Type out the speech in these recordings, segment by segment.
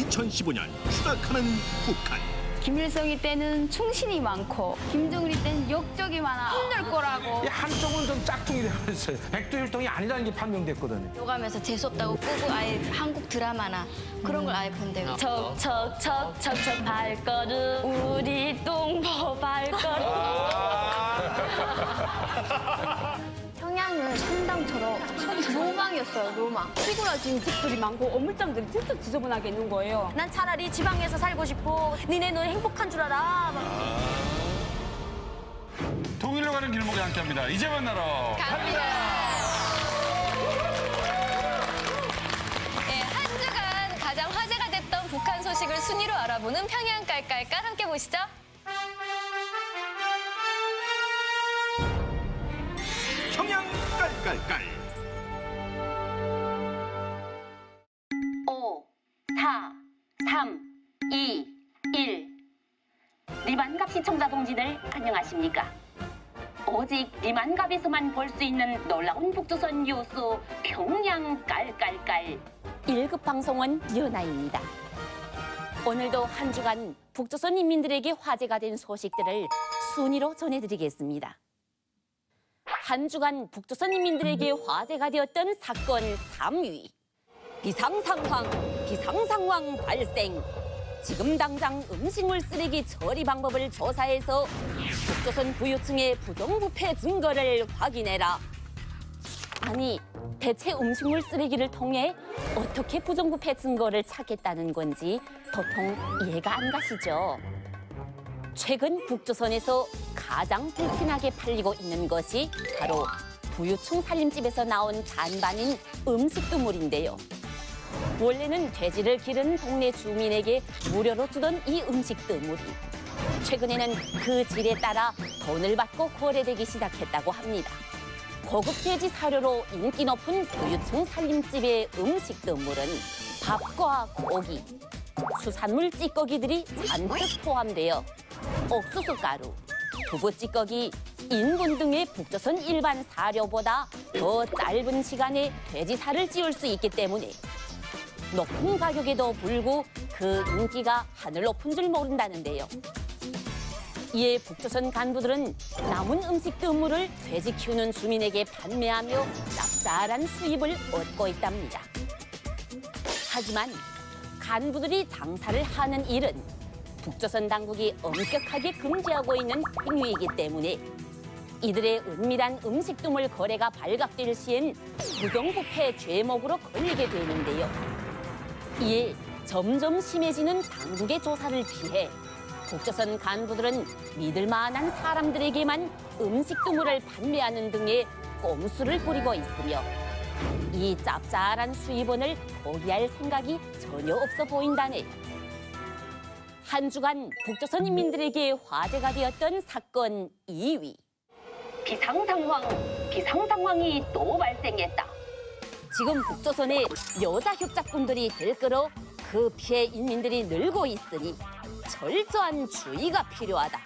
2015년 추락하는 북한. 김일성이 때는 충신이 많고 김정일이 때는 역적이 많아 힘들 거라고. 한쪽은 좀 짝퉁이 되어버렸어요. 백두혈통이 아니라는 게 판명됐거든요. 요감에서 재수없다고 끄고 아예 한국 드라마나 그런 걸 아예 본대요. 척척척척척 발걸음 우리 똥보 발걸음. 평양은 성당처럼 로망이었어요, 로망. 시골아진 집들이 많고 어물장들이 진짜 지저분하게 있는 거예요. 난 차라리 지방에서 살고 싶어. 니네 너 행복한 줄 알아. 통일로 가는 길목에 함께합니다. 이제 만나러 갑니다. 네, 한 주간 가장 화제가 됐던 북한 소식을 순위로 알아보는 평양 깔깔깔 함께 보시죠. 평양 깔깔깔. 5, 4, 3, 2, 1. 리만갑 시청자 동지들 안녕하십니까? 오직 리만갑에서만 볼 수 있는 놀라운 북조선 요소 평양 깔깔깔 1급 방송원 연아입니다. 오늘도 한 주간 북조선 인민들에게 화제가 된 소식들을 순위로 전해드리겠습니다. 한 주간 북조선 인민들에게 화제가 되었던 사건 3위. 비상상황 발생. 지금 당장 음식물 쓰레기 처리 방법을 조사해서 북조선 부유층의 부정부패 증거를 확인해라. 아니, 대체 음식물 쓰레기를 통해 어떻게 부정부패 증거를 찾겠다는 건지 도통 이해가 안 가시죠? 최근 북조선에서 가장 불티나게 팔리고 있는 것이 바로 부유층 살림집에서 나온 잔반인 음식두물인데요. 원래는 돼지를 기른 동네 주민에게 무료로 주던 이 음식두물이 최근에는 그 질에 따라 돈을 받고 거래되기 시작했다고 합니다. 고급 돼지 사료로 인기 높은 부유층 살림집의 음식두물은 밥과 고기, 수산물 찌꺼기들이 잔뜩 포함되어 옥수수 가루, 두부 찌꺼기, 인분 등의 북조선 일반 사료보다 더 짧은 시간에 돼지살을 찌울 수 있기 때문에 높은 가격에도 불구 그 인기가 하늘 높은 줄 모른다는데요. 이에 북조선 간부들은 남은 음식 드물을 돼지 키우는 주민에게 판매하며 짭짤한 수입을 얻고 있답니다. 하지만 간부들이 장사를 하는 일은 북조선 당국이 엄격하게 금지하고 있는 행위이기 때문에 이들의 은밀한 음식두물 거래가 발각될 시엔 부정부패 죄목으로 걸리게 되는데요. 이에 점점 심해지는 당국의 조사를 피해 북조선 간부들은 믿을 만한 사람들에게만 음식두물을 판매하는 등의 꼼수를 부리고 있으며 이 짭짤한 수입원을 포기할 생각이 전혀 없어 보인다네요. 한 주간 북조선 인민들에게 화제가 되었던 사건 2위. 비상상황이 또 발생했다. 지금 북조선의 여자 협작꾼들이 들끓어 그 피해 인민들이 늘고 있으니 철저한 주의가 필요하다.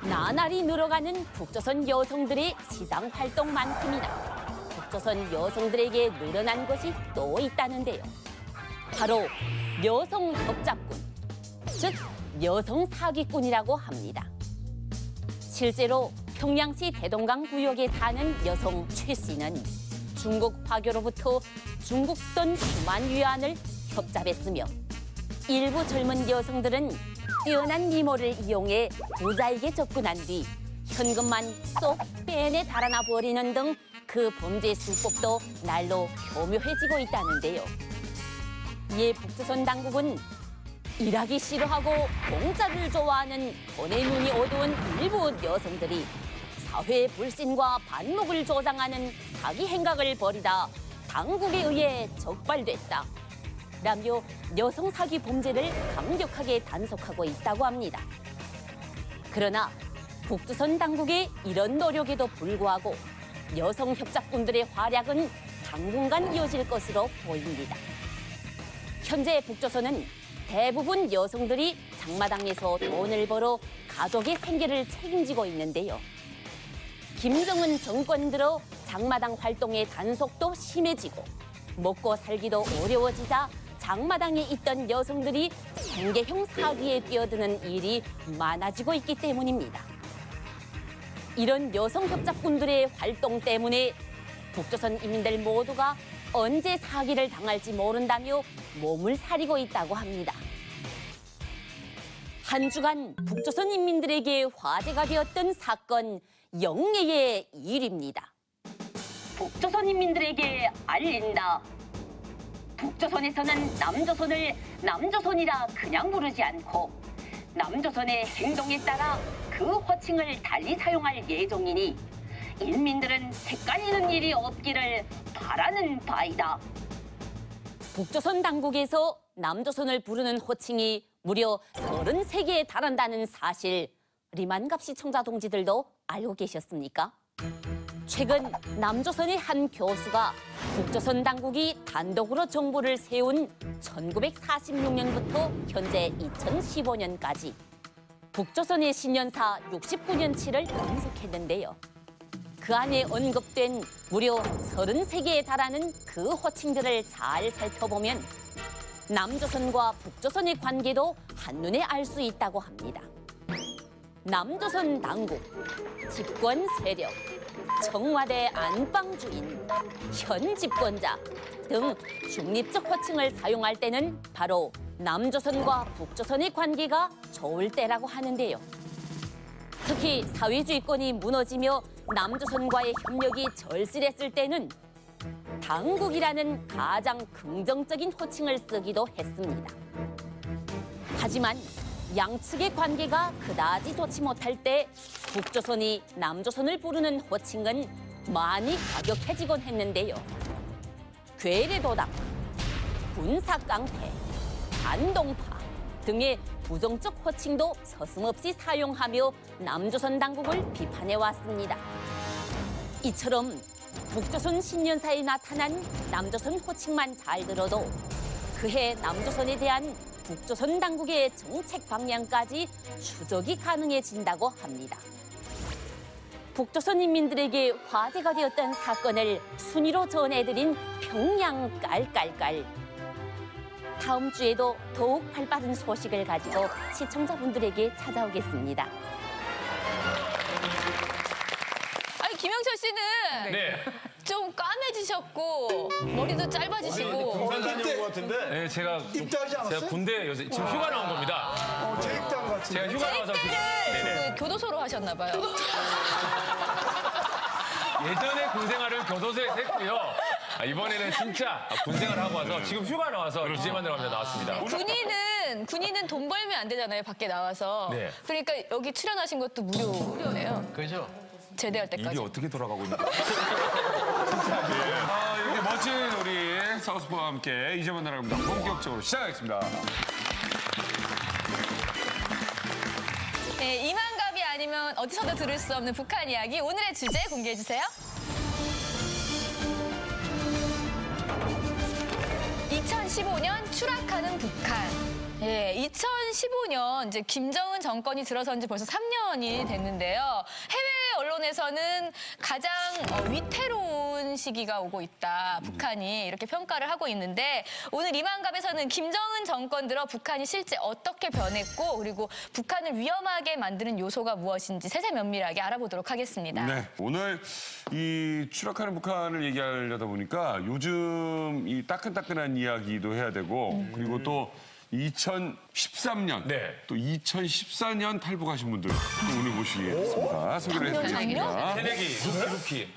나날이 늘어가는 북조선 여성들의 시장 활동만큼이나 북조선 여성들에게 늘어난 것이 또 있다는데요. 바로 여성 협작꾼, 즉 여성 사기꾼이라고 합니다. 실제로 평양시 대동강 구역에 사는 여성 최 씨는 중국 화교로부터 중국 돈 수만 위안을 협잡했으며 일부 젊은 여성들은 뛰어난 미모를 이용해 부자에게 접근한 뒤 현금만 쏙 빼내 달아나 버리는 등 그 범죄 수법도 날로 교묘해지고 있다는데요. 이에 북조선 당국은 일하기 싫어하고 공짜를 좋아하는 돈의 눈이 어두운 일부 여성들이 사회 불신과 반목을 조장하는 사기 행각을 벌이다 당국에 의해 적발됐다. 라며 여성 사기 범죄를 강력하게 단속하고 있다고 합니다. 그러나 북조선 당국의 이런 노력에도 불구하고 여성 협작꾼들의 활약은 당분간 이어질 것으로 보입니다. 현재 북조선은 대부분 여성들이 장마당에서 돈을 벌어 가족의 생계를 책임지고 있는데요. 김정은 정권 들어 장마당 활동의 단속도 심해지고 먹고 살기도 어려워지자 장마당에 있던 여성들이 생계형 사기에 뛰어드는 일이 많아지고 있기 때문입니다. 이런 여성 협작꾼들의 활동 때문에 북조선 인민들 모두가 언제 사기를 당할지 모른다며 몸을 사리고 있다고 합니다. 한 주간 북조선 인민들에게 화제가 되었던 사건 영예의 일입니다. 북조선 인민들에게 알린다. 북조선에서는 남조선을 남조선이라 그냥 부르지 않고 남조선의 행동에 따라 그 호칭을 달리 사용할 예정이니 인민들은 헷갈리는 일이 없기를 바라는 바이다. 북조선 당국에서 남조선을 부르는 호칭이 무려 33개에 달한다는 사실 리만갑 시청자 동지들도 알고 계셨습니까? 최근 남조선의 한 교수가 북조선 당국이 단독으로 정부를 세운 1946년부터 현재 2015년까지 북조선의 신년사 69년치를 분석했는데요. 그 안에 언급된 무려 33개에 달하는 그 호칭들을 잘 살펴보면 남조선과 북조선의 관계도 한눈에 알 수 있다고 합니다. 남조선 당국, 집권 세력, 청와대 안방주인, 현 집권자 등 중립적 호칭을 사용할 때는 바로 남조선과 북조선의 관계가 좋을 때라고 하는데요. 특히 사회주의권이 무너지며 남조선과의 협력이 절실했을 때는 당국이라는 가장 긍정적인 호칭을 쓰기도 했습니다. 하지만 양측의 관계가 그다지 좋지 못할 때 북조선이 남조선을 부르는 호칭은 많이 과격해지곤 했는데요. 괴뢰도당, 군사깡패, 반동파 등의 부정적 호칭도 서슴없이 사용하며 남조선 당국을 비판해왔습니다. 이처럼 북조선 신년사에 나타난 남조선 호칭만 잘 들어도 그해 남조선에 대한 북조선 당국의 정책 방향까지 추적이 가능해진다고 합니다. 북조선 인민들에게 화제가 되었던 사건을 순위로 전해드린 평양 깔깔깔. 다음 주에도 더욱 발빠른 소식을 가지고 시청자분들에게 찾아오겠습니다. 아니 김영철 씨는 좀 까매지셨고 머리도 짧아지시고. 군산다녀온 것 같은데? 네, 제가 군대 요새 지금 휴가 나온 겁니다. 재입대한 것 같은데? 제가 휴가 나와서 재입대를 그 교도소로 하셨나 봐요. 예전에 군 생활을 교도소에서 했고요. 이번에는 진짜 군 생활하고 와서 지금 휴가 나와서 기재 만들어 가면서 나왔습니다. 군인은 돈 벌면 안 되잖아요. 밖에 나와서. 네. 그러니까 여기 출연하신 것도 무료예요. 그죠? 제대할 때까지. 일이 어떻게 돌아가고 있는 거야? 이렇게 멋진 우리 사우스포와 함께 이제 만나랍니다. 본격적으로 시작하겠습니다. 네, 이만갑이 아니면 어디서도 들을 수 없는 북한 이야기. 오늘의 주제 공개해 주세요. 2015년 추락하는 북한. 예, 2015년 이제 김정은 정권이 들어선 지 벌써 3년이 됐는데요. 해외 언론에서는 가장 위태로운 시기가 오고 있다. 북한이 이렇게 평가를 하고 있는데 오늘 이만갑에서는 김정은 정권 들어 북한이 실제 어떻게 변했고 그리고 북한을 위험하게 만드는 요소가 무엇인지 세세면밀하게 알아보도록 하겠습니다. 네, 오늘 이 추락하는 북한을 얘기하려다 보니까 요즘 이 따끈따끈한 이야기도 해야 되고 그리고 또 2013년, 또 2014년 탈북하신 분들 오늘 모시겠습니다. 소개를 해드리겠습니다. 루키.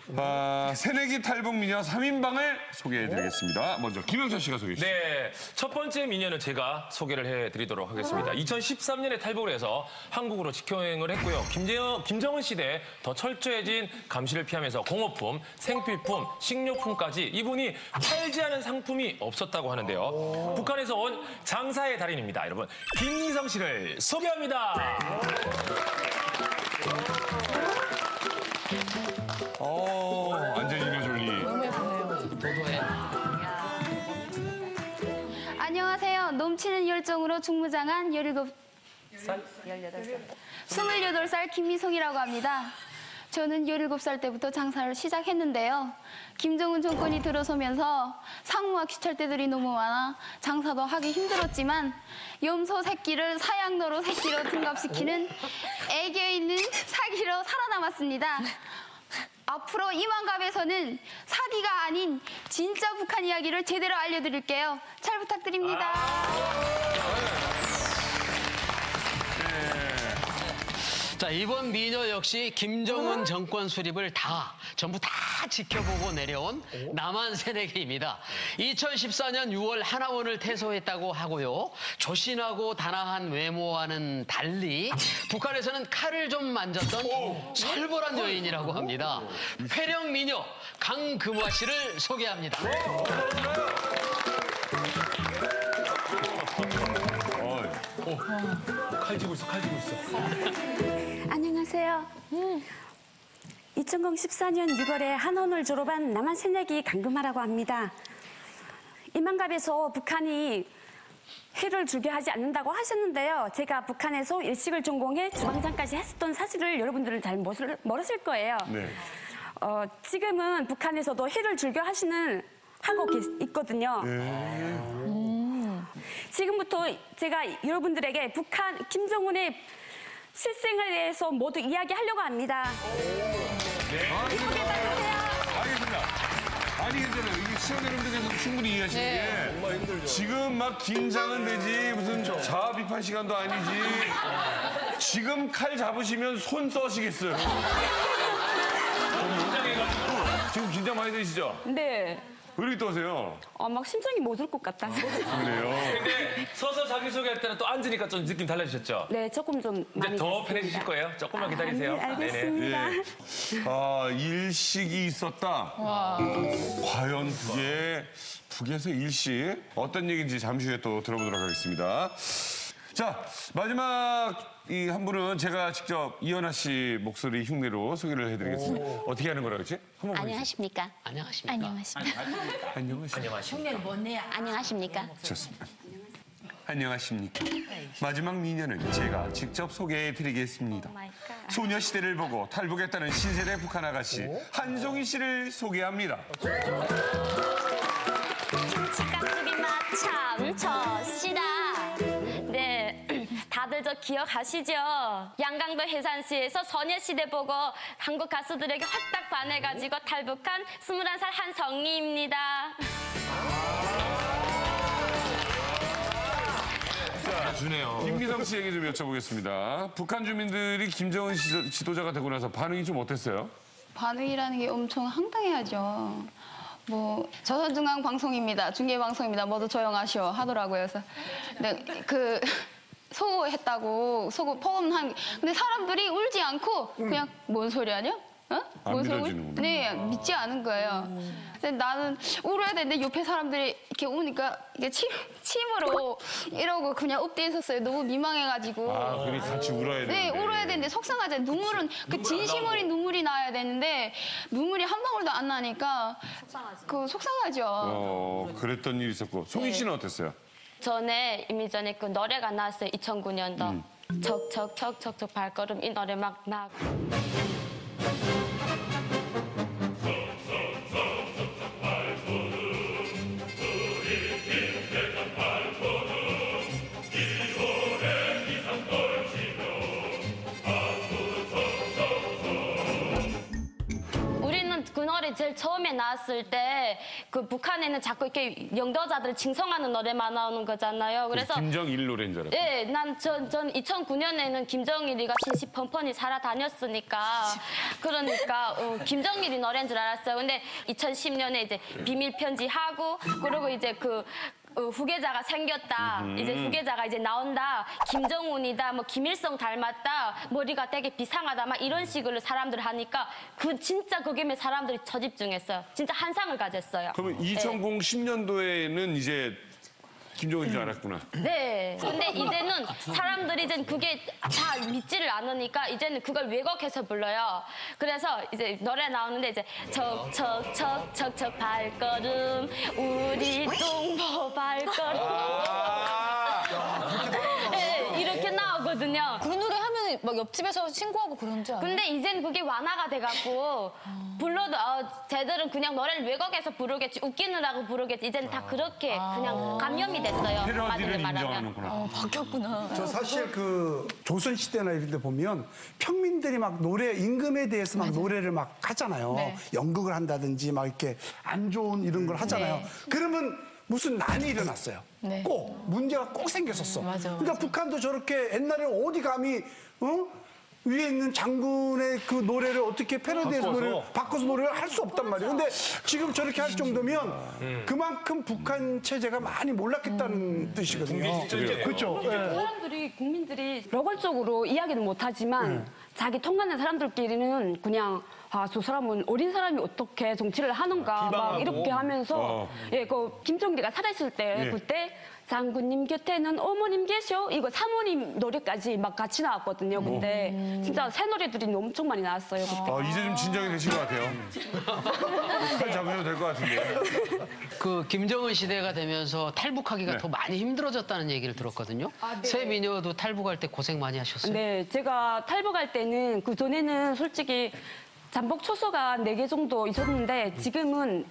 새내기 탈북 미녀 3인방을 소개해드리겠습니다. 먼저 김영철 씨가 소개해 주시죠. 네, 첫 번째 미녀는 제가 소개를 해드리도록 하겠습니다. 2013년에 탈북을 해서 한국으로 직행을 했고요. 김정은 시대에 더 철저해진 감시를 피하면서 공업품, 생필품, 식료품까지 이분이 팔지 않은 상품이 없었다고 하는데요. 북한에서 온 장사의 달인입니다. 여러분, 김미성 씨를 소개합니다. 안젤리나 졸리. 안녕하세요. 넘치는 열정으로 중무장한 18살 김미송이라고 합니다. 저는 17살 때부터 장사를 시작했는데요. 김정은 정권이 들어서면서 상무와 귀찰대들이 너무 많아 장사도 하기 힘들었지만 염소 새끼를 사양노로 새끼로 등갑시키는 애교 있는 사기로 살아남았습니다. 앞으로 이만갑에서는 사기가 아닌 진짜 북한 이야기를 제대로 알려드릴게요. 잘 부탁드립니다. 자, 이번 미녀 역시 김정은 정권 수립을 전부 다 지켜보고 내려온 남한 새내기입니다. 2014년 6월 하나원을 퇴소했다고 하고요. 조신하고 단아한 외모와는 달리 북한에서는 칼을 좀 만졌던 살벌한 여인이라고 합니다. 회령 미녀 강금화 씨를 소개합니다. 칼 쥐고 있어. 안녕하세요. 2014년 6월에 한원을 졸업한 남한 새내기 강금하라고 합니다. 이만갑에서 북한이 회를 줄게 하지 않는다고 하셨는데요. 제가 북한에서 일식을 전공해 주방장까지 했었던 사실을 여러분들은 잘 모르실 거예요. 네. 지금은 북한에서도 회를 줄게 하고 있거든요. 지금부터 제가 여러분들에게 북한 김정은의 실생활에 대해서 모두 이야기하려고 합니다. 이쁘게 따르세요. 알겠습니다. 아니 괜찮아요. 이게 시청자 여러분들께서 충분히 이해하시는 게 지금 막 긴장은 되지 무슨 자아 비판 시간도 아니지. 지금 칼 잡으시면 손 써시겠어요. 지금 긴장 많이 되시죠? 네. 왜 이렇게 떠세요? 막 심장이 멎을 것 같아서. 그래요? 근데 서서 자기소개할 때는 또 앉으니까 좀 느낌 달라지셨죠? 네, 조금 좀 이제 많이 더 됐습니다. 편해지실 거예요. 조금만 기다리세요. 네, 알겠습니다. 네. 일식이 있었다. 과연 그게 북에서 일식 어떤 얘기인지 잠시 후에 또 들어보도록 하겠습니다. 자, 마지막 이 한 분은 제가 직접 이현아 씨 목소리 흉내로 소개를 해드리겠습니다. 어떻게 하는 거라 그랬지? 한번 안녕하십니까? 안녕하십니까? 안녕하십니까? 흉내를 못 내야. 안녕하십니까? 좋습니다. 안녕하십니까? 마지막 미녀는 제가 직접 소개해드리겠습니다. 소녀시대를 보고 탈북했다는 신세대 북한 아가씨 한송이 씨를 소개합니다. 김치깍두기 맛 참 좋시다. 네, 다들 저 기억하시죠? 양강도 해산시에서 소녀시대 보고 한국 가수들에게 홀딱 반해가지고 탈북한 21살 한성희입니다. 주네요. 김기성 씨 얘기 좀 여쭤보겠습니다. 북한 주민들이 김정은 지도자가 되고 나서 반응이 좀 어땠어요? 반응이라는 게 엄청 황당해하죠. 뭐 조선중앙 방송입니다, 중계방송입니다, 모두 조용하시오 하더라고요. 그래서 근데 소고했다고 포함한 근데 사람들이 울지 않고 그냥 뭔 소리 하냐? 안 믿어지는구나. 네, 믿지 않은 거예요. 근데 나는 울어야 되는데 옆에 사람들이 이렇게 우니까 이게 침으로 이러고 그냥 엎드려 있었어요. 너무 민망해가지고. 그래 같이 울어야 되는데. 네, 울어야 되는데 속상하잖아요. 눈물은 그 진심 어린 눈물이 나야 되는데 눈물이 한 방울도 안 나니까 속상하죠. 그랬던 일이 있었고. 송희 씨는 어땠어요? 전에 이미 전에 그 노래가 나왔어요. 2009년도. 척척척척척 발걸음 이 노래 막 나고. 그 노래 제일 처음에 나왔을 때 그 북한에는 자꾸 이렇게 영도자들을 징송하는 노래만 나오는 거잖아요. 그래서 김정일 노래인 줄 알았어요. 네, 전 2009년에는 김정일이가 신시펀펀히 살아다녔으니까 그러니까 김정일이 노래인 줄 알았어요. 근데 2010년에 이제 비밀 편지하고 그리고 이제 후계자가 생겼다. 이제 후계자가 이제 나온다. 김정은이다. 뭐 김일성 닮았다. 머리가 되게 비상하다. 막 이런 식으로 사람들 하니까 진짜 거기에 사람들이 저집중했어요. 진짜 한상을 가졌어요. 그러면 2010년도에는 이제 김정은인 줄 알았구나. 네. 근데 이제는 사람들이 이제 그게 다 믿지를 않으니까 이제는 그걸 왜곡해서 불러요. 그래서 이제 노래 나오는데 이제 척척척척척 발걸음 우리 똥보 발걸음. 네, 이렇게 나오거든요. 그 노래 하면 그때는 막 옆집에서 신고하고 그런 줄 알아요? 근데 이제는 그게 완화가 돼갖고 불러도 쟤들은 그냥 노래를 외곽에서 부르겠지 웃기느라고 부르겠지 이제는 다 그렇게 그냥 감염이 됐어요. 패러디를 한마디로 말하면. 인정하는구나. 바뀌었구나. 저 사실 그 조선시대나 이런 데 보면 평민들이 막 노래, 임금에 대해서 막 노래를 막 하잖아요. 네. 연극을 한다든지 막 이렇게 안 좋은 이런 걸 하잖아요. 네. 그러면 무슨 난이 일어났어요. 네. 꼭 문제가 꼭 생겼었어. 맞아, 그러니까 북한도 저렇게 옛날에 어디 감히 위에 있는 장군의 그 노래를 어떻게 패러디해서 바꿔서 노래를 할 수 없단 말이에요. 근데 지금 저렇게 할 정도면 그만큼 북한 체제가 많이 몰락했다는 뜻이거든요. 그렇죠. 예. 사람들이 국민들이 노골적으로 이야기는 못하지만 자기 통하는 사람들끼리는 그냥 저 사람은 어린 사람이 어떻게 정치를 하는가 막 이렇게 하면서 그 김정일이가 살아있을 때 그때 장군님 곁에는 어머님 계셔 이거 사모님 노래까지 막 같이 나왔거든요. 근데 진짜 새 노래들이 엄청 많이 나왔어요. 그때. 이제 좀 진정이 되신 것 같아요. 칼 잡으셔도 될 것 같은데. 그 김정은 시대가 되면서 탈북하기가 더 많이 힘들어졌다는 얘기를 들었거든요. 새 미녀도 탈북할 때 고생 많이 하셨어요? 네, 제가 탈북할 때는 그 전에는 솔직히 잠복 초소가 4개 정도 있었는데 지금은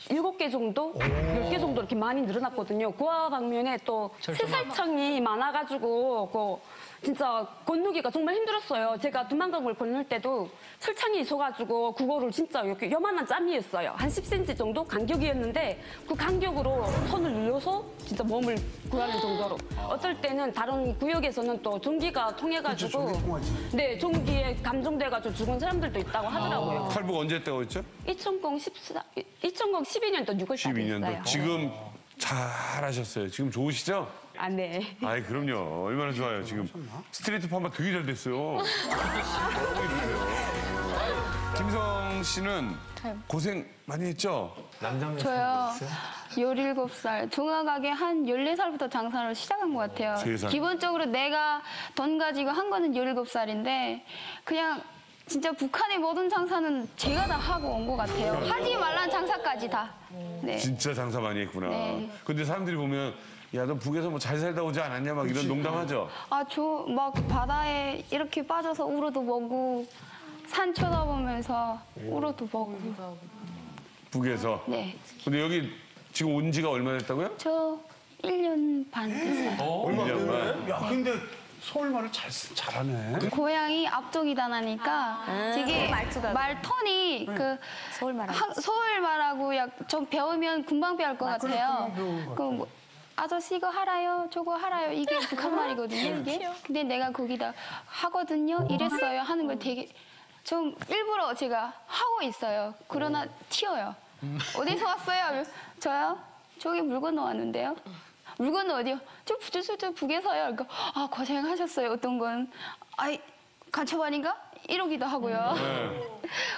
7개 정도, 10개 정도 이렇게 많이 늘어났거든요. 그와 방면에 또 세살청이 많아가지고 진짜 건너기가 정말 힘들었어요. 제가 두만강을 건널 때도 철창이 있어가지고 그거를 진짜 이렇게 요만한 짬이었어요. 한 10cm 정도 간격이었는데 그 간격으로 손을 눌러서 진짜 몸을 구하는 정도로. 어떨 때는 다른 구역에서는 또 전기가 통해가지고 전기 통하지. 네, 전기에 감정돼가지고 죽은 사람들도 있다고 하더라고요. 탈북 언제 했다고 했죠? 2012년도 6월 달에 12년도. 했어요. 지금 잘하셨어요. 지금 좋으시죠? 아, 네. 아이 그럼요. 얼마나 좋아요. 지금 스트레이트 파마 되게 잘 됐어요. 너무 예쁘세요. 김성 씨는 고생 많이 했죠? 저요. 17살. 정확하게 한 14살부터 장사를 시작한 것 같아요. 3살. 기본적으로 내가 돈 가지고 한 거는 17살인데 그냥 진짜 북한의 모든 장사는 제가 다 하고 온 것 같아요. 하지 말란 장사까지 다. 네. 진짜 장사 많이 했구나. 네. 근데 사람들이 보면 야, 너 북에서 뭐 잘 살다 오지 않았냐 막 이런 농담하죠. 저 막 바다에 이렇게 빠져서 우러도 보고 산 쳐다보면서 우러도 보고. 북에서. 네. 근데 여기 지금 온 지가 얼마나 됐다고요? 저 1년 반 됐어요. 얼마 1년 반. 야, 근데 서울말을 잘하네. 고향이 앞쪽이다 나니까 되게 말톤이 그 서울말하고 좀 배우면 금방 배울 것 같아요. 그 아저씨 이거 하라요, 저거 하라요. 이게 북한말이거든요, 이게. 근데 내가 거기다 하거든요, 이랬어요 하는 걸 되게 좀 일부러 제가 하고 있어요. 그러나 튀어요. 어디서 왔어요? 저요? 저기 물건 놓았는데요. 물건은 어디요? 저 북에서요. 그러니까 고생하셨어요. 어떤 건 간첩아닌가? 이러기도 하고요.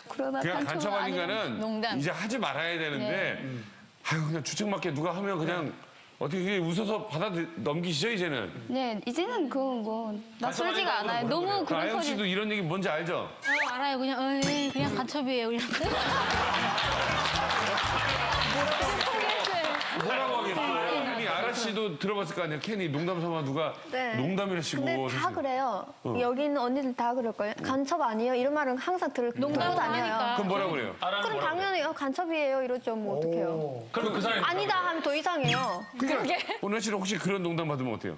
그러나 그냥 간첩아니면 간첩아닌가는 이제 하지 말아야 되는데 아유 그냥 주책맞게 누가 하면 그냥 어떻게 웃어서 받아 넘기시죠 이제는? 네, 이제는 낯설지가 않아요. 너무 그런 아영 소리. 씨도 이런 얘기 뭔지 알죠? 알아요. 그냥 간첩이에요. 이런 거. 뭐라고 하겠어요? 아니 아라 씨도 들어봤을 거 아니에요. 괜히 농담 삼아 누가 농담이라시고. 근데 다 사실. 그래요. 여기 있는 언니들 다 그럴걸요. 간첩 아니에요? 이런 말은 항상 듣고 다녀요. 그럼 뭐라고 그래요? 그럼 당연히 간첩이에요. 이러죠. 뭐 어떡해요. 그럼 그 사람이 아니다 하면 더 이상해요. 그러니까 오늘 씨는 혹시 그런 농담 받으면 어때요?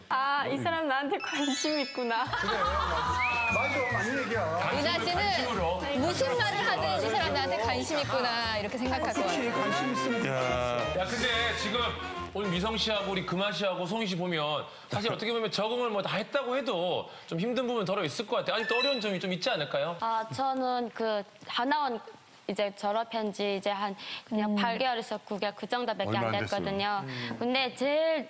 이 사람 나한테 관심 있구나. 맞아, 맞는 얘기야. 유나 씨는 무슨 말을 하든 이 사람 나한테 관심 있구나 이렇게 생각할 것 같아요. 관심 있으면. 야, 근데 지금 오늘 미성 씨하고 우리 금아 씨하고 송희 씨 보면 사실 어떻게 보면 적응을 뭐 다 했다고 해도 좀 힘든 부분 덜어 있을 것 같아요. 아직도 어려운 점이 좀 있지 않을까요? 저는 그 하나원 이제 졸업한 지 이제 한 그냥 8개월에서 9개월 그 정도밖에 얼마 안 안 됐거든요. 근데 제일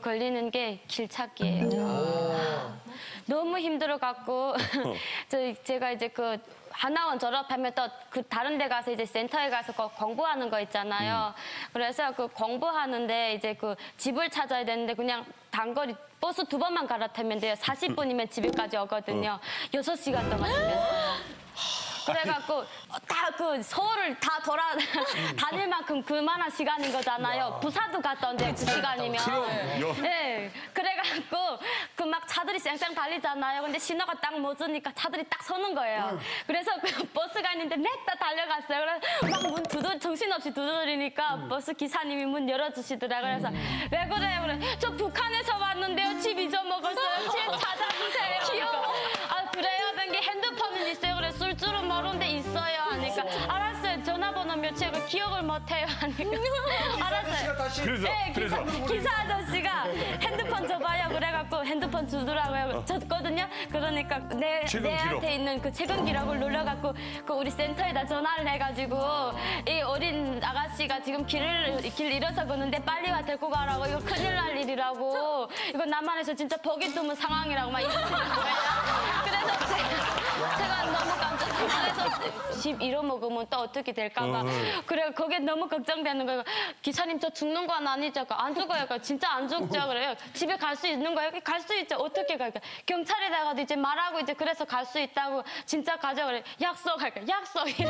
걸리는 게 길 찾기예요. 너무 힘들어갖고 제가 이제 그 하나원 졸업하면 또 그 다른 데 가서 이제 센터에 가서 공부하는 거 있잖아요. 그래서 그 공부하는데 이제 그 집을 찾아야 되는데 그냥 단거리 버스 2번만 갈아타면 돼요. 40분이면 집에까지 오거든요. 6시간 동안 걸렸어요. 그래갖고 다 그 서울을 다 다닐 만큼 그만한 시간인 거잖아요. 부사도 갔다 온대 그 시간이면. 네. 그래갖고 그 막 찾아 차들이 쌩쌩 달리잖아요. 근데 신호가 딱 못 오니까 차들이 딱 서는 거예요. 그래서 그 버스가 있는데 냈다 달려갔어요. 그래서 막 문 정신없이 두드리니까 버스 기사님이 문 열어주시더라고요. 그래서 왜 그래요? 그래. 저 북한에서 왔는데요. 집 잊어먹었어요. 집 찾아주세요. 귀여워. 아 그래요? 게 핸드폰은 있어요. 그래 쓸 줄은 모르는데 있어요. 하니까 알았어요. 전화번호 몇이에요. 기억을 못해요. 하니까 알았어요. 그래서 기사 아저씨가 핸드폰 줘봐요. 그래갖고 핸드폰 주더라고요. 줬거든요. 그러니까 내한테 있는 그 최근 기록을 눌러갖고 그 우리 센터에다 전화를 해가지고 이 어린 아가씨가 지금 길 잃어서 그러는데 빨리 와 데리고 가라고. 이거 큰일 날 일이라고. 이거 남한에서 진짜 보기 드문 상황이라고 막 이러는 거예요. 그래서 제가 너무 깜짝 놀라서 집 잃어먹으면 또 어떻게 될까봐. 그래 거기에 너무 걱정되는 거예요. 기사님 저 죽는 건 아니죠? 안 죽어요. 진짜 안 죽죠? 그래요. 집에 갈 수 있는 거예요? 갈 수 있죠. 어떻게 갈까? 경찰에다가도 이제 말하고 이제 그래서 갈 수 있다고 진짜 가죠. 그래 약속할까? 약속. 이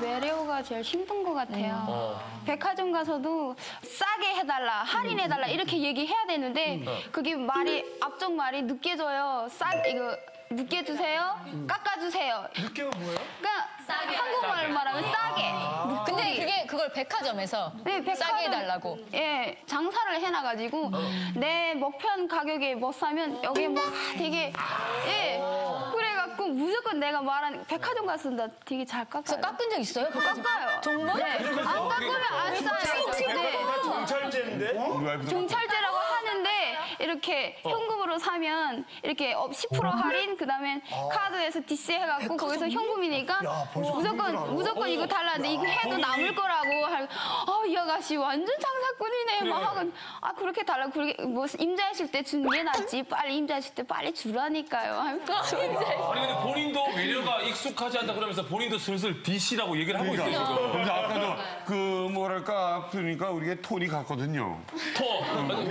외래어가 제일 힘든 것 같아요. 백화점 가서도 싸게 해달라, 할인해달라 이렇게 얘기해야 되는데 그게 앞쪽 말이 늦게 줘요. 이거 늦게 주세요, 깎아주세요. 늦게가 뭐예요? 그러니까 싸게. 한국말 말하면 싸게. 근데 그걸 백화점에서 싸게 해달라고. 예, 장사를 해놔가지고 내 목표한 가격에 못 사면 여기 막 되게 그래갖고 무조건 내가 말한 백화점 가서 나 되게 잘 깎아요. 깎은 적 있어요? 깎아요. 정말? 네. 안 깎으면 안 싸요. 경찰제인데? 경찰제라고 하는데 이렇게 현금으로 사면 이렇게 10% 할인 그다음에 카드에서 DC 해갖고 거기서 현금이니까 무조건 이거 달라는데 이거 해도 남을 거라고 이 아가씨 완전 장사꾼이네 막 하고 그렇게 달라고 그렇게 뭐 임자하실 때 주는 게 낫지 빨리 임자하실 때 빨리 주라니까요. 아니 근데 본인도 외래어가 익숙하지 않다 그러면서 본인도 슬슬 DC라고 얘기를 하고 있어요 지금. 그래서 아까도 그 뭐랄까 그러니까 우리가 톤이 같거든요.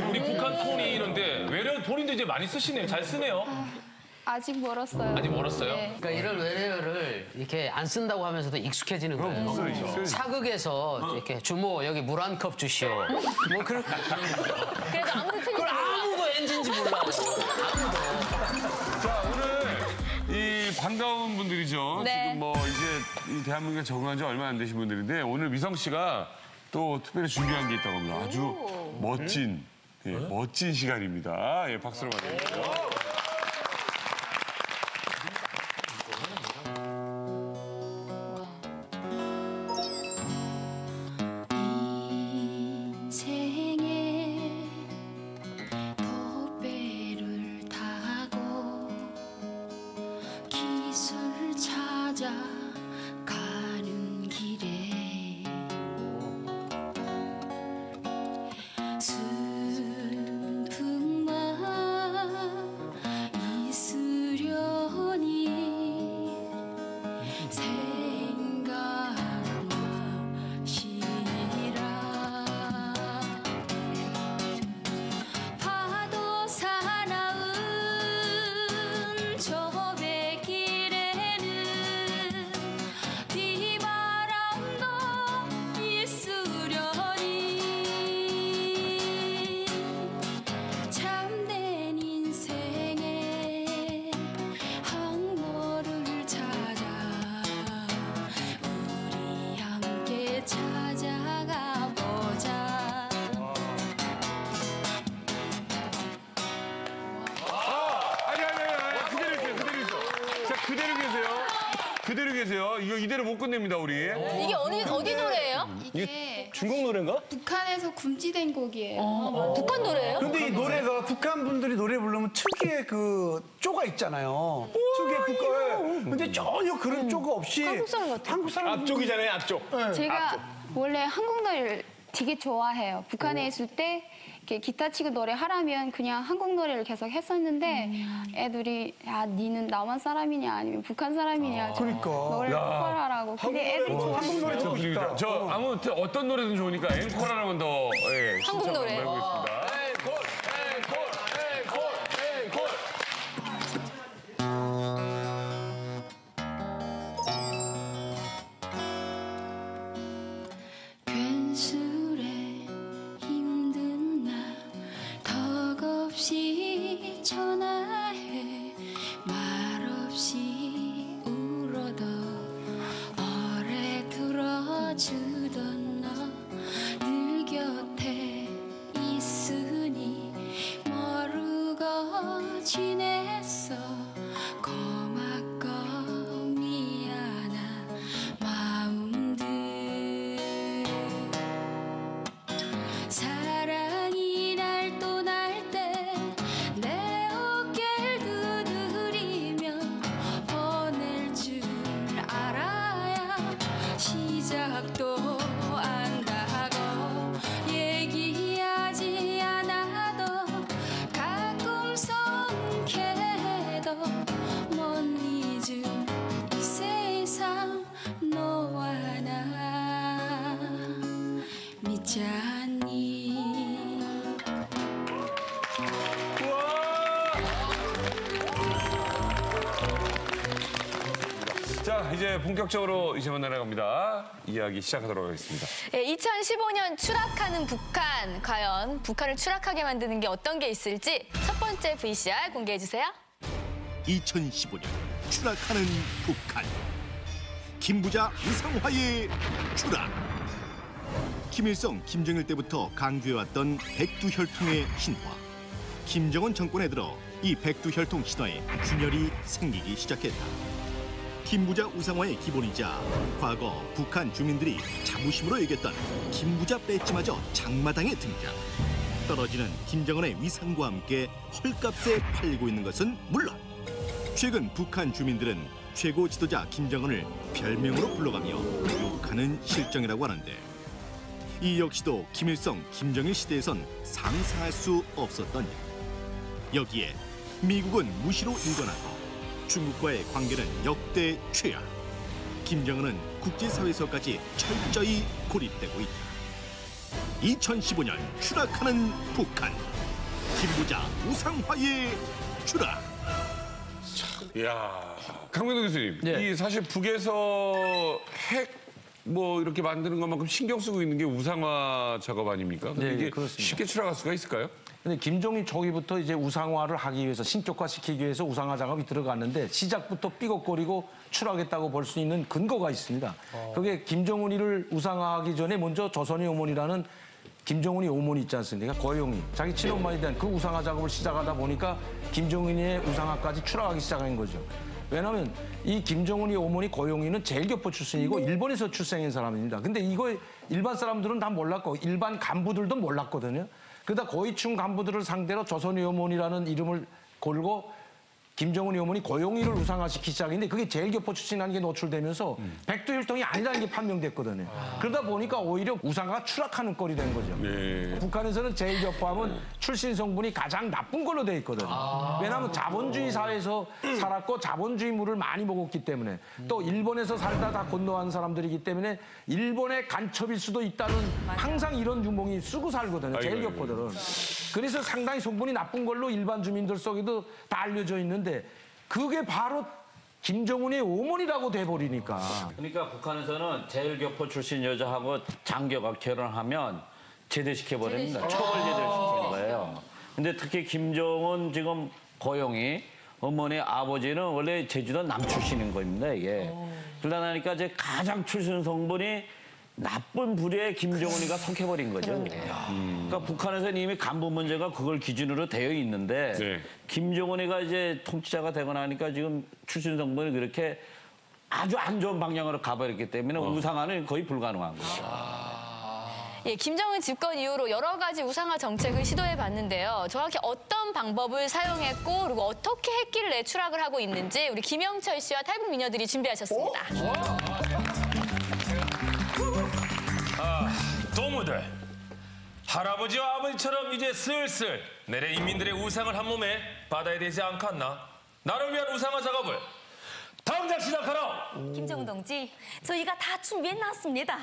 우리 북한 톤이 이런데 외래어 본인도 이제 많이 쓰시네요. 잘 쓰네요. 아직 멀었어요. 아직 멀었어요? 네. 그러니까 이런 외래어를 이렇게 안 쓴다고 하면서도 익숙해지는 거예요. 사극에서 이렇게 주모 여기 물 한 컵 주시오. 뭐 그런. 그래도 아무도 틀리지 그걸 아무도 엔진지 몰라. 자 오늘 이 반가운 분들이죠. 네. 지금 뭐 이제 이 대한민국에 적응한 지 얼마 안 되신 분들인데 오늘 미성 씨가 또 특별히 준비한 게 있다고 합니다. 아주 멋진 멋진 시간입니다. 박수로 맞아주세요. 가는 길에 슬픔만 있으려니 생각마시라 파도 사나운 저 찾아가 보자. 아니 그대로 계세요. 그대로 계세요. 이거 이대로 못 끝냅니다 우리. 이게 어디 노래예요? 이게 중국 노래인가? 북한에서 금지된 곡이에요. 북한 노래예요? 근데 이 노래가 북한 분들이 노래 부르면 특유의 그 쪼가 있잖아요. 특유의 북한. 근데 전혀 그런 쪼가 없이 한국 사람 같아. 한국 사람 앞쪽이잖아요, 앞쪽. 제가 원래 한국 노래를 되게 좋아해요. 북한에 있을 때 이렇게 기타 치고 노래하라면 그냥 한국 노래를 계속 했었는데 애들이 야 니는 남한 사람이냐 아니면 북한 사람이냐 그러니까. 노래를 똑바로 하라고. 근데 애들이 한국 노래 듣고 싶다. 저 아무튼 어떤 노래든 좋으니까 앵콜하는 더 한국 노래. 알고 있습니다. 괜스레 힘든 날 더 자, 이제 본격적으로 이제 만나갑니다. 이야기 시작하도록 하겠습니다. 예, 2015년 추락하는 북한. 과연 북한을 추락하게 만드는 게 어떤 게 있을지 첫 번째 VCR 공개해 주세요. 2015년 추락하는 북한. 김부자 우상화의 추락. 김일성, 김정일 때부터 강조해왔던 백두혈통의 신화. 김정은 정권에 들어 이 백두혈통 신화에 균열이 생기기 시작했다. 김부자 우상화의 기본이자 과거 북한 주민들이 자부심으로 여겼던 김부자 배지마저 장마당에 등장. 떨어지는 김정은의 위상과 함께 헐값에 팔리고 있는 것은 물론 최근 북한 주민들은 최고 지도자 김정은을 별명으로 불러가며 욕하는 실정이라고 하는데 이 역시도 김일성, 김정일 시대에선 상상할 수 없었던 일. 여기에 미국은 무시로 인권하고 중국과의 관계는 역대 최악. 김정은은 국제사회에서까지 철저히 고립되고 있다. 2015년 추락하는 북한. 김부자 우상화의 추락. 이야, 강명동 교수님, 이 사실 북에서 핵 뭐 이렇게 만드는 것만큼 신경 쓰고 있는 게 우상화 작업 아닙니까? 근데 이게 그렇습니다. 쉽게 추락할 수가 있을까요? 근데 김정일 초기부터 이제 우상화를 하기 위해서 신격화시키기 위해서 우상화 작업이 들어갔는데 시작부터 삐걱거리고 추락했다고 볼 수 있는 근거가 있습니다. 그게 김정은이를 우상화하기 전에 먼저 조선의 어머니라는 김정은이 어머니 있지 않습니까? 고영이 자기 친엄마에 대한 그 우상화 작업을 시작하다 보니까 김정은의 우상화까지 추락하기 시작한 거죠. 왜냐하면 이 김정은이 어머니 고영이는 제일교포 출신이고 일본에서 출생한 사람입니다. 근데 이거 일반 사람들은 다 몰랐고 일반 간부들도 몰랐거든요. 그러다 고위층 간부들을 상대로 조선의 어머니라는 이름을 걸고 김정은이 어머니 고영이를 우상화시키기 시작했는데 그게 제일교포 출신이라는 게 노출되면서 백두혈통이 아니라는 게 판명됐거든요. 그러다 보니까 오히려 우상화가 추락하는 꼴이 된 거죠. 북한에서는 제일교포하면 출신 성분이 가장 나쁜 걸로 돼 있거든요. 왜냐하면 자본주의 사회에서 살았고 자본주의 물을 많이 먹었기 때문에 또 일본에서 살다 다 건너간 사람들이기 때문에 일본의 간첩일 수도 있다는 항상 이런 유몽이 쓰고 살거든요. 제일교포들은. 그래서 상당히 성분이 나쁜 걸로 일반 주민들 속에도 다 알려져 있는데 그게 바로 김정은의 어머니라고 돼버리니까. 그러니까 북한에서는 제일교포 출신 여자하고 장교가 결혼하면 제대시켜버립니다. 처벌 제대를 시키는 거예요. 근데 특히 김정은 지금 고영이 어머니 아버지는 원래 제주도 남 출신인 겁니다, 이게. 그러다 나니까 이제 가장 출신 성분이 나쁜 불에 김정은이가 속해버린 거죠. 그러니까 북한에서는 이미 간부 문제가 그걸 기준으로 되어 있는데 김정은이가 이제 통치자가 되고 나니까 지금 출신 성분이 그렇게 아주 안 좋은 방향으로 가버렸기 때문에 우상화는 거의 불가능한 거죠. 예, 김정은 집권 이후로 여러 가지 우상화 정책을 시도해 봤는데요. 정확히 어떤 방법을 사용했고 그리고 어떻게 했길래 추락을 하고 있는지 우리 김영철 씨와 탈북 미녀들이 준비하셨습니다. 도무들 할아버지와 아버지처럼 이제 슬슬 내래 인민들의 우상을 한 몸에 받아야 되지 않겠나? 나를 위한 우상화 작업을 당장 시작하라! 김정은 동지, 저희가 다 준비해놨습니다.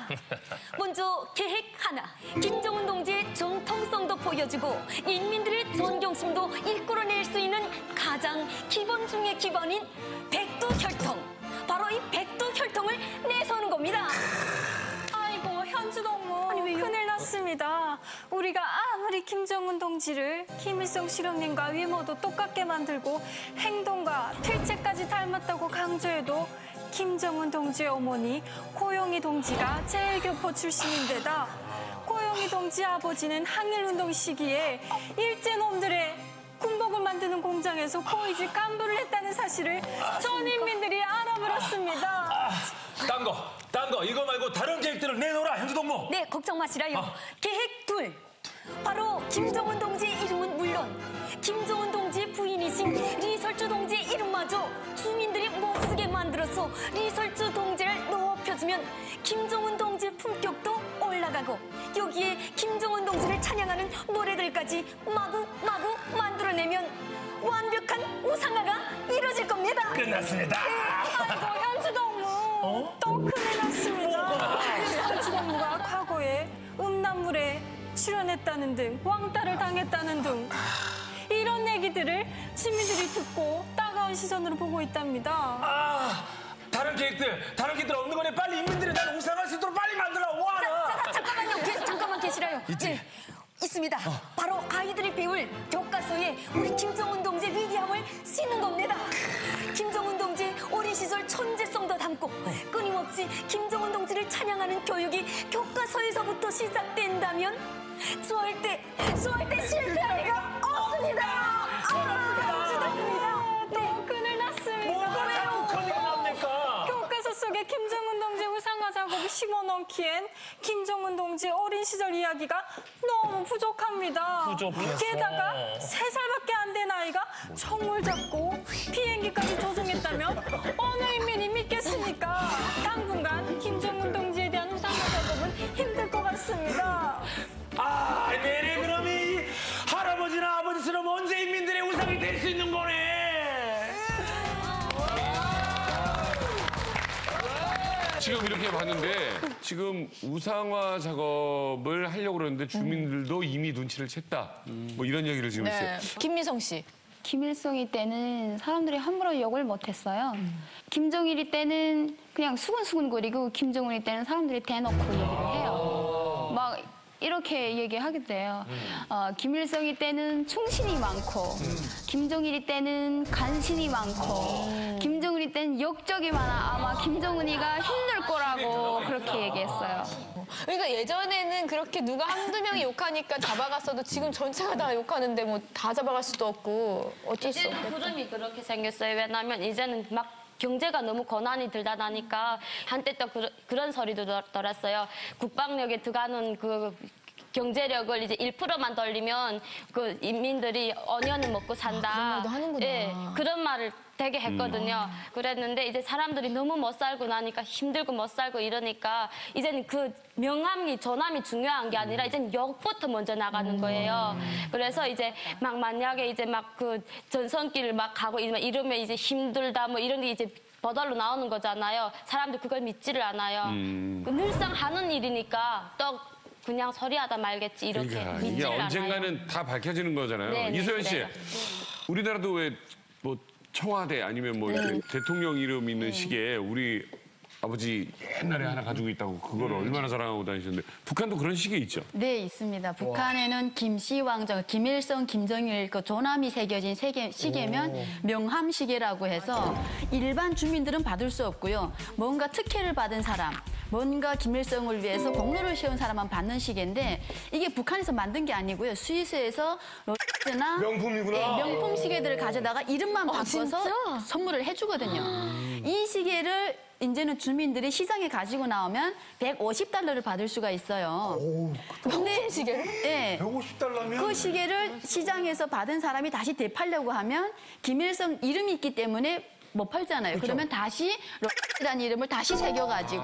먼저 계획 하나, 김정은 동지의 정통성도 보여주고 인민들의 존경심도 이끌어낼 수 있는 가장 기본 중의 기본인 백두혈통. 바로 이 백두혈통을 내세우는 겁니다. 아이고, 현주동무. 큰일 났습니다. 우리가 아무리 김정은 동지를 김일성 실형님과 위모도 똑같게 만들고 행동과 필체까지 닮았다고 강조해도 김정은 동지의 어머니 고영희 동지가 제일교포 출신인데다 고영희 동지 아버지는 항일운동 시기에 일제놈들의 군복을 만드는 공장에서 고위직 간부를 했다는 사실을 전 인민들이 알아버렸습니다. 딴 거 이거 말고 다른 계획들을 내놓으라, 현주동무. 네, 걱정 마시라요. 계획 둘. 바로 김정은 동지 이름은 물론 김정은 동지 부인이신 리설주 동지 이름마저 주민들이 못 쓰게 만들어서 리설주 동지를 높여주면 김정은 동지 품격도 올라가고 여기에 김정은 동지를 찬양하는 노래들까지 마구 만들어내면 완벽한 우상화가 이루어질 겁니다. 끝났습니다. 아이고, 현주동무. 또 큰일 났습니다. 현주동무가 과거에 음란물에 출연했다는 등 왕따를 당했다는 등 이런 얘기들을 시민들이 듣고 따가운 시선으로 보고 있답니다. 다른 다른 계획들 없는 거네. 빨리 인민들이 나를 우상할 수 있도록 빨리 만들어. 뭐하나? 잠깐만요. 잠깐만 계시라요. 있지? 있습니다. 바로 아이들이 배울 교과서에 우리 김정은 동지의 위대함을 쓰는 겁니다. 김정은 동지의 어린 시절 천재성도 담고 끊임없이 김정은 동지를 찬양하는 교육이 교과서에서부터 시작된다면 절대 실패할 리가 없습니다. 또 큰일 났습니다. 뭐가 자꾸 큰일 납니까? 교과서 속에 김정은 동지 우상화 작업이 심어넣기엔 김정은 동지의 어린 시절 이야기가 너무 부족합니다. 부족해서. 게다가 3살밖에 안 된 아이가 총을 잡고 비행기까지 조종했다면 어느 인민이 믿겠습니까? 당분간 김정은 동지에 대한 우상화 작업은 힘들 것 같습니다. 내래 그러면 할아버지나 아버지처럼 언제 인민들의 우상이 될 수 있는 거네. 지금 이렇게 봤는데 지금 우상화 작업을 하려고 그러는데 주민들도 이미 눈치를 챘다. 뭐 이런 얘기를 지금 했어요. 김미성 씨. 김일성이 때는 사람들이 함부로 욕을 못했어요. 김정일이 때는 그냥 수근수근거리고 김정은이 때는 사람들이 대놓고 얘기를 해요. 막 이렇게 얘기하게 돼요. 김일성이 때는 충신이 많고 김정일이 때는 간신이 많고 김정은이 때는 역적이 많아. 아마 김정은이가 힘들 거라고 그렇게 얘기했어요. 그러니까 예전에는 그렇게 누가 한두 명이 욕하니까 잡아갔어도 지금 전체가 다 욕하는데 뭐 다 잡아갈 수도 없고 어쩔 수 이제는 없겠다. 구름이 그렇게 생겼어요. 왜냐하면 이제는 막 경제가 너무 고난이 들다 나니까 한때 또 그런 소리도 들었어요. 국방력에 들어가는 그 경제력을 이제 1%만 돌리면 그 인민들이 언연을 먹고 산다. 그런 말도 하는구나. 예, 그런 말을 되게 했거든요. 그랬는데 이제 사람들이 너무 못 살고 나니까 힘들고 못 살고 이러니까 이제는 그 명함이 전함이 중요한 게 아니라 이제는 욕부터 먼저 나가는 거예요. 그래서 이제 막 만약에 이제 막 그 전선길을 막 가고 이러면 이제 힘들다 뭐 이런 게 이제 보도로 나오는 거잖아요. 사람들 그걸 믿지를 않아요. 늘상 하는 일이니까 또 그냥 소리하다 말겠지 이렇게 그러니까 믿지를 이게 않아요. 언젠가는 다 밝혀지는 거잖아요. 네, 네, 이소연 씨, 네. 우리나라도 왜 뭐 청와대 아니면 뭐 이렇게 대통령 이름 있는 시계에 우리 아버지 옛날에 하나 가지고 있다고 그걸 얼마나 자랑하고 다니셨는데 북한도 그런 시계 있죠? 네, 있습니다. 북한에는 김씨왕정, 김일성, 김정일 그 조남이 새겨진 시계면 명함시계라고 해서 일반 주민들은 받을 수 없고요. 뭔가 특혜를 받은 사람, 뭔가 김일성을 위해서 공로를 세운 사람만 받는 시계인데 이게 북한에서 만든 게 아니고요. 스위스에서 롤렉스나 명품이구나. 명품 시계들을 가져다가 이름만 바꿔서 선물을 해주거든요. 이 시계를 이제는 주민들이 시장에 가지고 나오면 150달러를 받을 수가 있어요. 근데 시계를? 네. 150달러면 그 시계를 시장에서 받은 사람이 다시 되팔려고 하면 김일성 이름이 있기 때문에 못 팔잖아요. 그쵸. 그러면 다시 롤렉스라는 이름을 다시 새겨가지고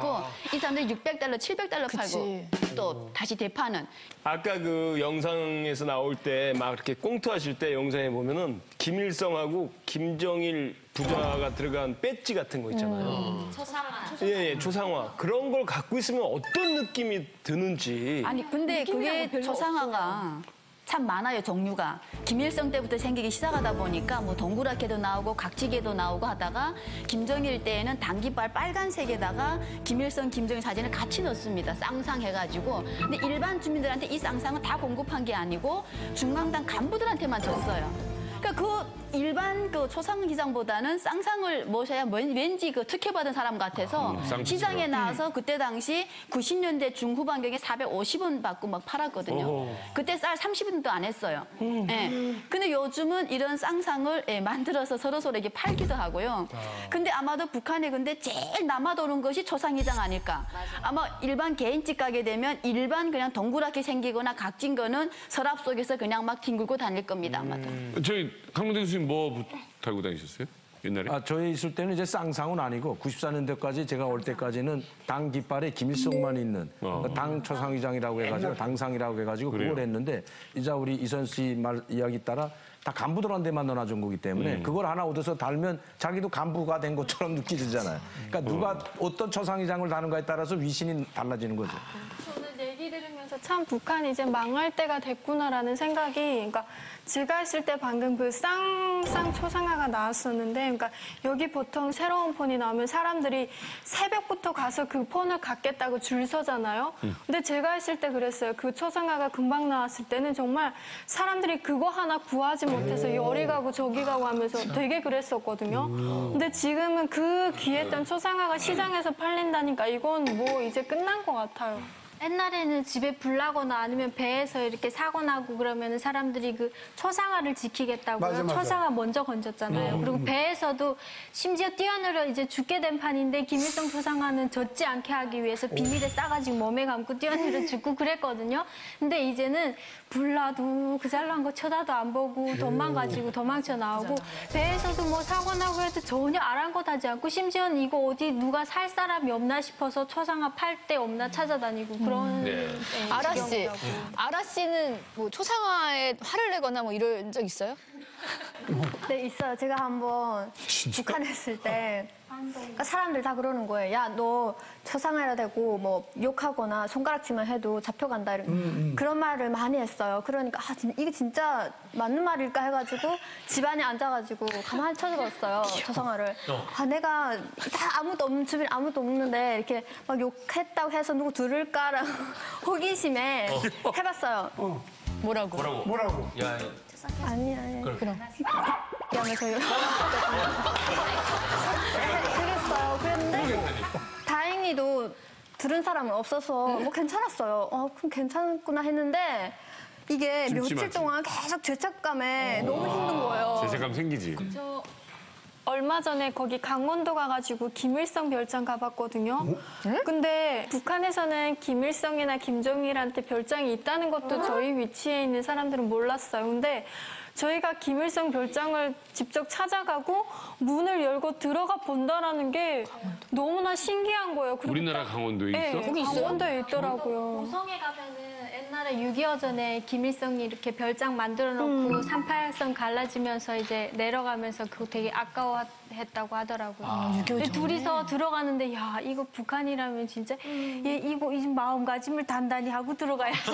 이 사람들이 600달러, 700달러 팔고 또 다시 되파는. 아까 그 영상에서 나올 때 막 이렇게 꽁투하실 때 영상에 보면은 김일성하고 김정일 부자가 들어간 배지 같은 거 있잖아요. 초상화. 예, 초상화. 그런 걸 갖고 있으면 어떤 느낌이 드는지. 아니 근데 그게 초상화가 참 많아요, 종류가. 김일성 때부터 생기기 시작하다 보니까 뭐 동그랗게도 나오고 각지게도 나오고 하다가 김정일 때에는 단깃발 빨간색에다가 김일성, 김정일 사진을 같이 넣습니다. 쌍쌍해가지고. 근데 일반 주민들한테 이 쌍쌍은 다 공급한 게 아니고 중앙당 간부들한테만 줬어요. 그러니까 그 일반 그 초상기장보다는 쌍상을 모셔야 왠지 그 특혜받은 사람 같아서 시장에 나와서 그때 당시 90년대 중후반경에 450원 받고 막 팔았거든요. 그때 쌀 30원도 안 했어요. 예. 근데 요즘은 이런 쌍상을 만들어서 서로서로 이렇게 팔기도 하고요. 근데 아마도 북한에 근데 제일 남아도는 것이 초상기장 아닐까. 아마 일반 개인집 가게 되면 일반 그냥 동그랗게 생기거나 각진 거는 서랍 속에서 그냥 막 뒹굴고 다닐 겁니다, 아마도. 저희 강문대 교수님 뭐 달고 다니셨어요? 옛날에? 저희 있을 때는 이제 쌍상은 아니고 94년대까지 제가 올 때까지는 당 깃발에 김일성만 있는 당 초상위장이라고 해가지고 당상이라고 해가지고 그걸 했는데 이제 우리 이선 씨 말 이야기 따라 다 간부들한테만 넣어준 거기 때문에 그걸 하나 얻어서 달면 자기도 간부가 된 것처럼 느껴지잖아요. 그러니까 누가 어떤 초상위장을 다는가에 따라서 위신이 달라지는 거죠. 저는 얘기 들으면서 참 북한이 이제 망할 때가 됐구나라는 생각이, 그러니까 제가 있을 때 방금 그 쌍쌍 초상화가 나왔었는데, 그러니까 여기 보통 새로운 폰이 나오면 사람들이 새벽부터 가서 그 폰을 갖겠다고 줄 서잖아요. 근데 제가 있을 때 그랬어요. 그 초상화가 금방 나왔을 때는 정말 사람들이 그거 하나 구하지 못해서 여기 가고 저기 가고 하면서 되게 그랬었거든요. 근데 지금은 그 귀했던 초상화가 시장에서 팔린다니까 이건 뭐 이제 끝난 것 같아요. 옛날에는 집에 불 나거나 아니면 배에서 이렇게 사고 나고 그러면 사람들이 그 초상화를 지키겠다고요. 맞아, 맞아. 초상화 먼저 건졌잖아요. 그리고 배에서도 심지어 뛰어내려 이제 죽게 된 판인데 김일성 초상화는 젖지 않게 하기 위해서 비닐에 싸가지고 몸에 감고 뛰어내려 죽고 그랬거든요. 근데 이제는 불나도 그 잘난 거 쳐다도 안 보고 돈만 가지고 도망쳐 나오고 배에서도 뭐 사고 나고 해도 전혀 아랑곳하지 않고 심지어는 이거 어디 누가 살 사람이 없나 싶어서 초상화 팔 데 없나 찾아다니고 그런. 아라 씨, 지경이라고. 아라 씨는 뭐 초상화에 화를 내거나 뭐 이런 적 있어요? 네, 있어요. 제가 한번 북한에 있을 때 그러니까 사람들 다 그러는 거예요. 야, 너 초상화해야 되고 뭐 욕하거나 손가락질만 해도 잡혀간다 이런 그런 말을 많이 했어요. 그러니까 이게 진짜 맞는 말일까 해가지고 집안에 앉아가지고 가만히 쳐들었어요. 초상화를. 내가 다 아무도 없는 주변에 아무도 없는데 이렇게 막 욕했다고 해서 누구 들을까라는 호기심에 해봤어요. 뭐라고? 야, 아니. 그럼. 하면서 그랬어요. 그랬는데 다행히도 들은 사람은 없어서 뭐 괜찮았어요. 그럼 괜찮구나 했는데 이게 며칠 동안 계속 죄책감에 너무 힘든 거예요. 죄책감 생기지. 저 얼마 전에 거기 강원도 가가지고 김일성 별장 가봤거든요. 근데 북한에서는 김일성이나 김정일한테 별장이 있다는 것도 저희 위치에 있는 사람들은 몰랐어요. 근데 저희가 김일성 별장을 직접 찾아가고 문을 열고 들어가 본다라는 게 너무나 신기한 거예요. 그리고 우리나라 강원도에 있어? 네, 거기 있어요? 강원도에 있더라고요. 고성에 가면은 옛날에 6.25 전에 김일성이 이렇게 별장 만들어 놓고 38선 갈라지면서 이제 내려가면서 그거 되게 아까워했다고 하더라고요. 근데 둘이서 들어가는데 야 이거 북한이라면 진짜 이거 이 마음가짐을 단단히 하고 들어가야지.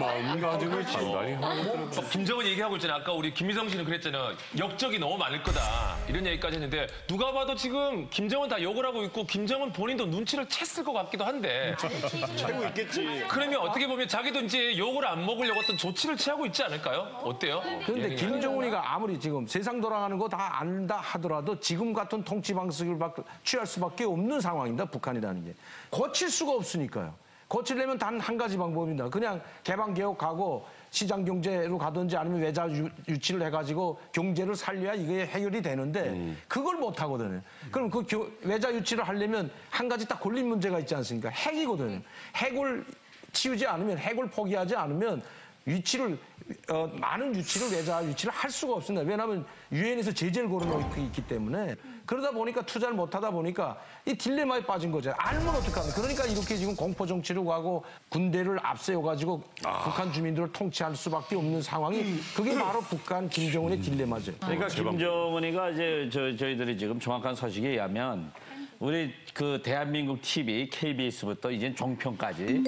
마음가짐을 단단히 하고 김정은 얘기하고 있잖아요. 아까 우리 김미성 씨는 그랬잖아요. 역적이 너무 많을 거다. 이런 얘기까지 했는데 누가 봐도 지금 김정은 다 욕을 하고 있고 김정은 본인도 눈치를 챘을 것 같기도 한데. 알고 있겠지. 그러면 어떻게 보면 자기도 이제 욕을 안 먹으려고 어떤 조치를 취하고 있지 않을까요? 어때요? 그런데 김정은이가 아무리 지금 세상 돌아가는 거 다 안다 하더라도 지금 같은 통치 방식을 취할 수밖에 없는 상황입니다. 북한이라는 게. 고칠 수가 없으니까요. 고치려면 단 한 가지 방법입니다. 그냥 개방개혁하고 시장 경제로 가든지 아니면 외자 유치를 해가지고 경제를 살려야 이게 해결이 되는데 그걸 못 하거든요. 그럼 그 외자 유치를 하려면 한 가지 딱 걸린 문제가 있지 않습니까? 핵이거든요. 핵을 치우지 않으면, 핵을 포기하지 않으면 많은 외자 유치를 할 수가 없습니다. 왜냐하면 유엔에서 제재를 걸어놓고 있기 때문에 그러다 보니까 투자를 못하다 보니까 이 딜레마에 빠진 거죠. 알면 어떡합니까? 그러니까 이렇게 지금 공포 정치로 가고 군대를 앞세워가지고 북한 주민들을 통치할 수밖에 없는 상황이 그게 바로 북한 김정은의 딜레마죠. 그러니까 김정은이가 이제 저희들이 지금 정확한 소식에 의하면 우리 그 대한민국 TV, KBS부터 이제 종편까지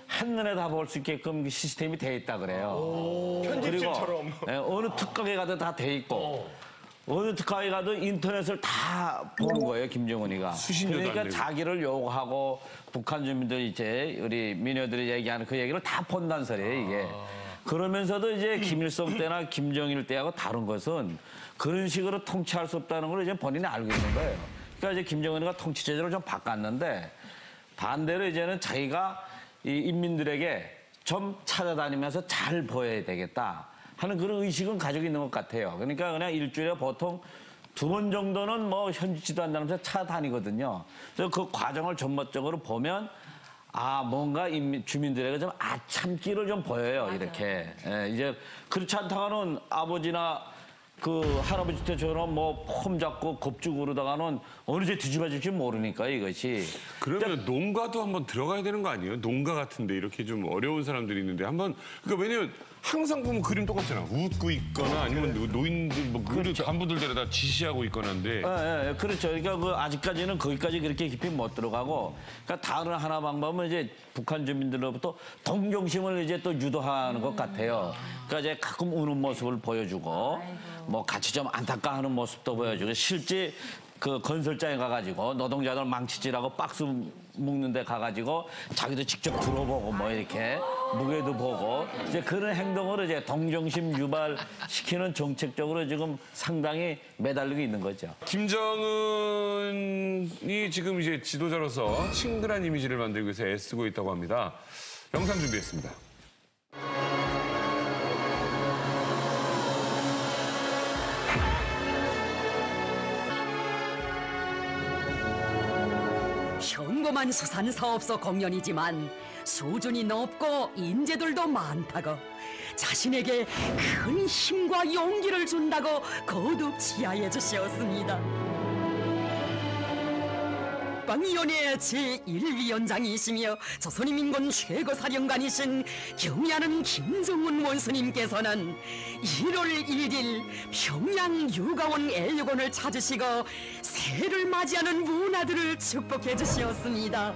한눈에 다 볼 수 있게끔 시스템이 돼 있다 그래요. 편집실처럼. 그리고 어느 특각에 가도 다 돼 있고 어느 특각에 가도 인터넷을 다 보는 거예요, 김정은이가. 그러니까 자기를 욕하고 북한 주민들 이제 우리 미녀들이 얘기하는 그 얘기를 다 본단 소리예요, 이게. 그러면서도 이제 김일성 때나 김정일 때하고 다른 것은 그런 식으로 통치할 수 없다는 걸 이제 본인이 알고 있는 거예요. 그러니까 이제 김정은이가 통치 체제를 좀 바꿨는데 반대로 이제는 자기가 이 인민들에게 좀 찾아다니면서 잘 보여야 되겠다 하는 그런 의식은 가지고 있는 것 같아요. 그러니까 그냥 일주일에 보통 2번 정도는 뭐 현지지도 한다면서 찾아다니거든요. 그래서 그 과정을 전반적으로 보면 뭔가 주민들에게 좀 아참기를 좀 보여요. 이렇게. 이제 그렇지 않다가는 아버지나 그 할아버지 때처럼 뭐 폼 잡고 겁주고 그러다가는 어느 새 뒤집어질지 모르니까 이것이. 그러면 농가도 한번 들어가야 되는 거 아니에요? 농가 같은데 이렇게 좀 어려운 사람들이 있는데 한번 그러니까 왜냐면 항상 보면 그림 똑같잖아. 웃고 있거나 아니면 노인들 뭐 간부들 데려다 지시하고 있거나인데. 예, 그렇죠. 그러니까 그 아직까지는 거기까지 그렇게 깊이 못 들어가고, 그러니까 다른 하나 방법은 이제 북한 주민들로부터 동정심을 이제 또 유도하는 것 같아요. 그러니까 이제 가끔 우는 모습을 보여주고, 뭐 같이 좀 안타까워하는 모습도 보여주고, 실제 그 건설장에 가가지고 노동자들 망치질하고 박스 묶는 데 가가지고 자기도 직접 들어보고 뭐 이렇게 무게도 보고 이제 그런 행동으로 이제 동정심 유발시키는 정책적으로 지금 상당히 매달리고 있는 거죠. 김정은이 지금 이제 지도자로서 친근한 이미지를 만들기 위해서 애쓰고 있다고 합니다. 영상 준비했습니다. 평범한 수산사업소 공연이지만 수준이 높고 인재들도 많다고 자신에게 큰 힘과 용기를 준다고 거듭 지하해 주셨습니다. 국방위원회 제1위원장이시며 조선인민군 최고사령관이신 경의하는 김정은 원수님께서는 1월 1일 평양 유가원 애육원을 찾으시고 새해를 맞이하는 문화들을 축복해 주셨습니다.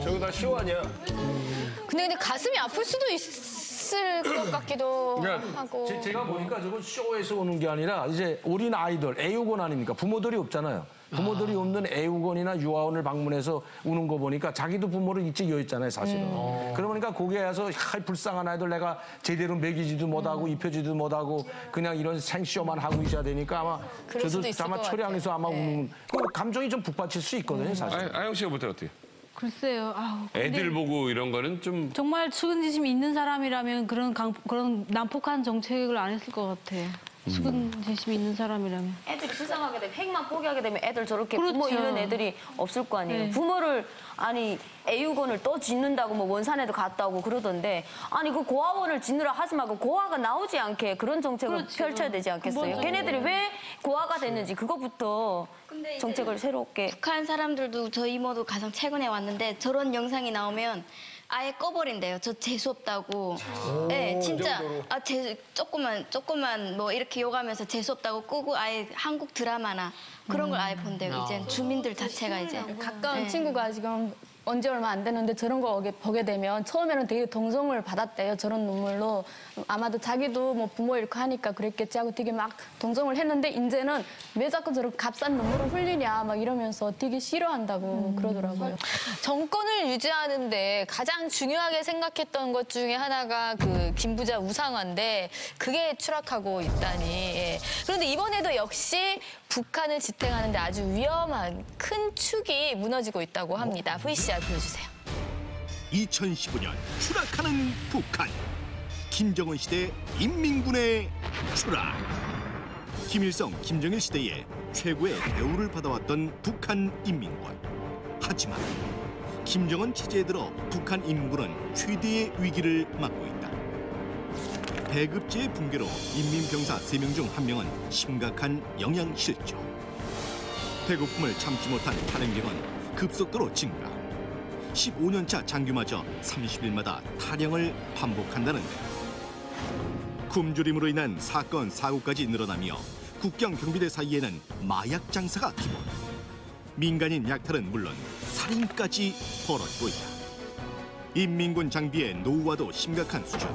저거 다 쇼 아니야? 근데 가슴이 아플 수도 있을 것 같기도 하고. 제가 보니까 저건 쇼에서 오는 게 아니라 이제 어린 아이들, 애육원 아닙니까? 부모들이 없잖아요. 부모들이 없는 애육원이나 유아원을 방문해서 우는 거 보니까 자기도 부모를 일찍 여했잖아요, 사실은. 그러니까 거기에 와서 불쌍한 아이들 내가 제대로 먹이지도 못하고 입혀지도 못하고 그냥 이런 생쇼만 하고 있어야 되니까 아마 저도 아마 초량에서 아마 우는 그 감정이 좀 북받칠 수 있거든요, 사실. 아영 씨가 볼 때 어때요? 글쎄요. 애들 보고 이런 거는 좀 정말 수근지심이 있는 사람이라면 그런 난폭한 정책을 안 했을 것 같아요. 수근지심이 있는 사람이라면. 애들이 불쌍하게 되면 핵만 포기하게 되면 애들 저렇게 그렇죠. 부모 잃는 애들이 없을 거 아니에요. 네. 부모를 아니 애육원을 또 짓는다고 뭐 원산에도 갔다 오고 그러던데 아니 그 고아원을 짓느라 하지 말고 고아가 나오지 않게 그런 정책을 그렇죠. 펼쳐야 되지 않겠어요? 걔네들이 왜 고아가 됐는지 그거부터 정책을 새롭게. 북한 사람들도 저 이모도 가장 최근에 왔는데 저런 영상이 나오면 아예 꺼버린대요. 저 재수 없다고. 네, 진짜 조금만 뭐 이렇게 욕하면서 재수 없다고 끄고 아예 한국 드라마나 그런 걸 아예 본대요. 이제 주민들 자체가 이제. 가까운 친구가 지금 언제 얼마 안 됐는데 저런 거 보게 되면 처음에는 되게 동정을 받았대요. 저런 눈물로. 아마도 자기도 뭐 부모 잃고 하니까 그랬겠지 하고 되게 막 동정을 했는데 이제는 왜 자꾸 저렇게 값싼 눈물을 흘리냐 막 이러면서 되게 싫어한다고 그러더라고요. 정권을 유지하는데 가장 중요하게 생각했던 것 중에 하나가 그 김부자 우상화인데 그게 추락하고 있다니. 예. 그런데 이번에도 역시 북한을 지탱하는데 아주 위험한 큰 축이 무너지고 있다고 합니다. VCR 보여주세요. 2015년 추락하는 북한. 김정은 시대 인민군의 추락. 김일성, 김정일 시대에 최고의 대우를 받아왔던 북한 인민군. 하지만 김정은 체제에 들어 북한 인민군은 최대의 위기를 맞고 있다. 배급제의 붕괴로 인민병사 3명 중 1명은 심각한 영양실조. 배고픔을 참지 못한 탈행병은 급속도로 증가. 15년차 장교마저 30일마다 탈영을 반복한다는데 굶주림으로 인한 사건, 사고까지 늘어나며 국경 경비대 사이에는 마약 장사가 기본. 민간인 약탈은 물론 살인까지 벌어지고 있다. 인민군 장비의 노후화도 심각한 수준.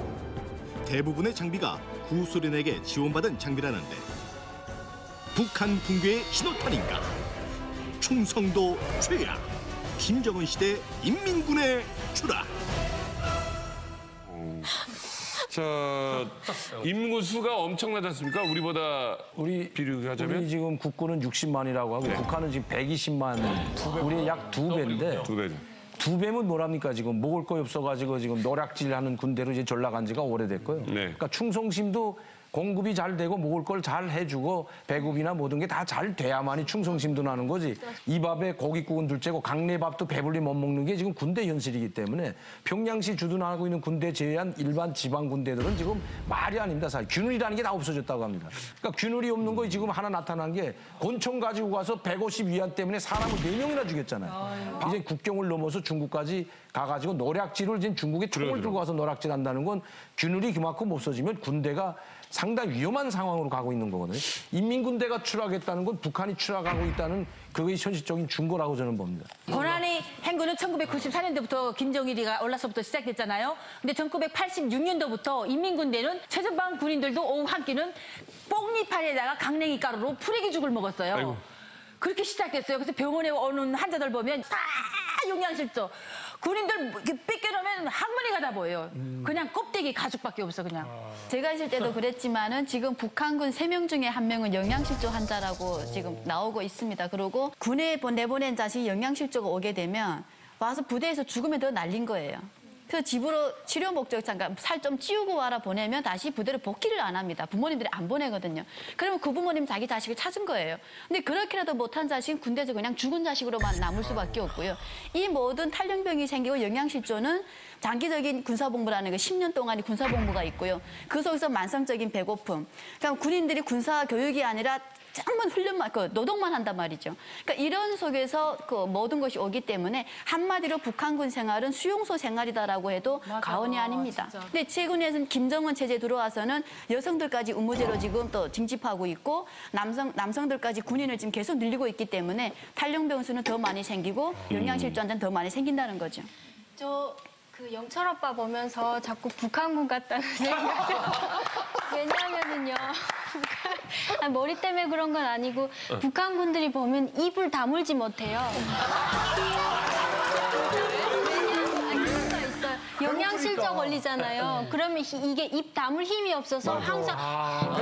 대부분의 장비가 구소련에게 지원받은 장비라는데 북한 붕괴의 신호탄인가? 충성도 최악. 김정은 시대 인민군의 추락. 자, 인민군 수가 엄청나지 않습니까? 우리보다 비교하자면? 우리 지금 국군은 60만이라고 하고 북한은 지금 120만. 우리 약 2배인데. 2배죠. 2배면 뭐랍니까? 지금 먹을 거 없어가지고 지금 노략질하는 군대로 이제 전락한 지가 오래됐고요. 네. 그러니까 충성심도 공급이 잘 되고 먹을 걸 잘 해주고 배급이나 모든 게 다 잘 돼야만이 충성심도 나는 거지. 이 밥에 고깃국은 둘째고 강내밥도 배불리 못 먹는 게 지금 군대 현실이기 때문에 평양시 주둔하고 있는 군대 제외한 일반 지방 군대들은 지금 말이 아닙니다. 사실 균열이라는 게 다 없어졌다고 합니다. 그러니까 균열이 없는 거 지금 하나 나타난 게 권총 가지고 가서 150 위안 때문에 사람을 4명이나 죽였잖아요. 이제 국경을 넘어서 중국까지 가가지고 노략질을 지금 중국에 총을 들고 가서 노략질한다는 건 균열이 그만큼 없어지면 군대가 상당히 위험한 상황으로 가고 있는 거거든요. 인민군대가 추락했다는 건 북한이 추락하고 있다는 그것이 현실적인 증거라고 저는 봅니다. 고난의 행군은 1994년도부터 김정일이가 올라서부터 시작됐잖아요. 근데 1986년도부터 인민군대는 최전방 군인들도 오후 한 끼는 뽕잎알에다가 강냉이 가루로 풀애기죽을 먹었어요. 아이고. 그렇게 시작됐어요. 그래서 병원에 오는 환자들 보면 다 영양실조. 군인들 이렇게 뺏겨놓으면 할머니가 다 보여요. 그냥 껍데기 가죽밖에 없어 그냥. 제가 있을 때도 그랬지만은 지금 북한군 3명 중에 1명은 영양실조 환자라고 지금 나오고 있습니다. 그리고 군에 내보낸 자식이 영양실조가 오게 되면 와서 부대에서 죽으면 더 날린 거예요. 그래서 집으로 치료 목적 잠깐 살 좀 찌우고 와라 보내면 다시 부대를 복귀를 안 합니다. 부모님들이 안 보내거든요. 그러면 그 부모님 자기 자식을 찾은 거예요. 근데 그렇게라도 못한 자식은 군대에서 그냥 죽은 자식으로만 남을 수밖에 없고요. 이 모든 탈영병이 생기고 영양실조는 장기적인 군사복무라는 게 10년 동안의 군사복무가 있고요. 그 속에서 만성적인 배고픔. 그러니까 군인들이 군사 교육이 아니라 한번 훈련만, 노동만 한단 말이죠. 그러니까 이런 속에서 모든 것이 오기 때문에 한마디로 북한군 생활은 수용소 생활이다라고 해도 과언이 아닙니다. 근데 최근에는 김정은 체제 들어와서는 여성들까지 의무제로 지금 또 징집하고 있고 남성들까지 군인을 지금 계속 늘리고 있기 때문에 탈영병 수는 더 많이 생기고 영양실조 환자는 더 많이 생긴다는 거죠. 그 영철 오빠 보면서 자꾸 북한군 같다는 생각이 왜냐하면은요 머리 때문에 그런 건 아니고 북한군들이 보면 입을 다물지 못해요. 영양실조 걸리잖아요. 그러면 이게 입 다물 힘이 없어서 항상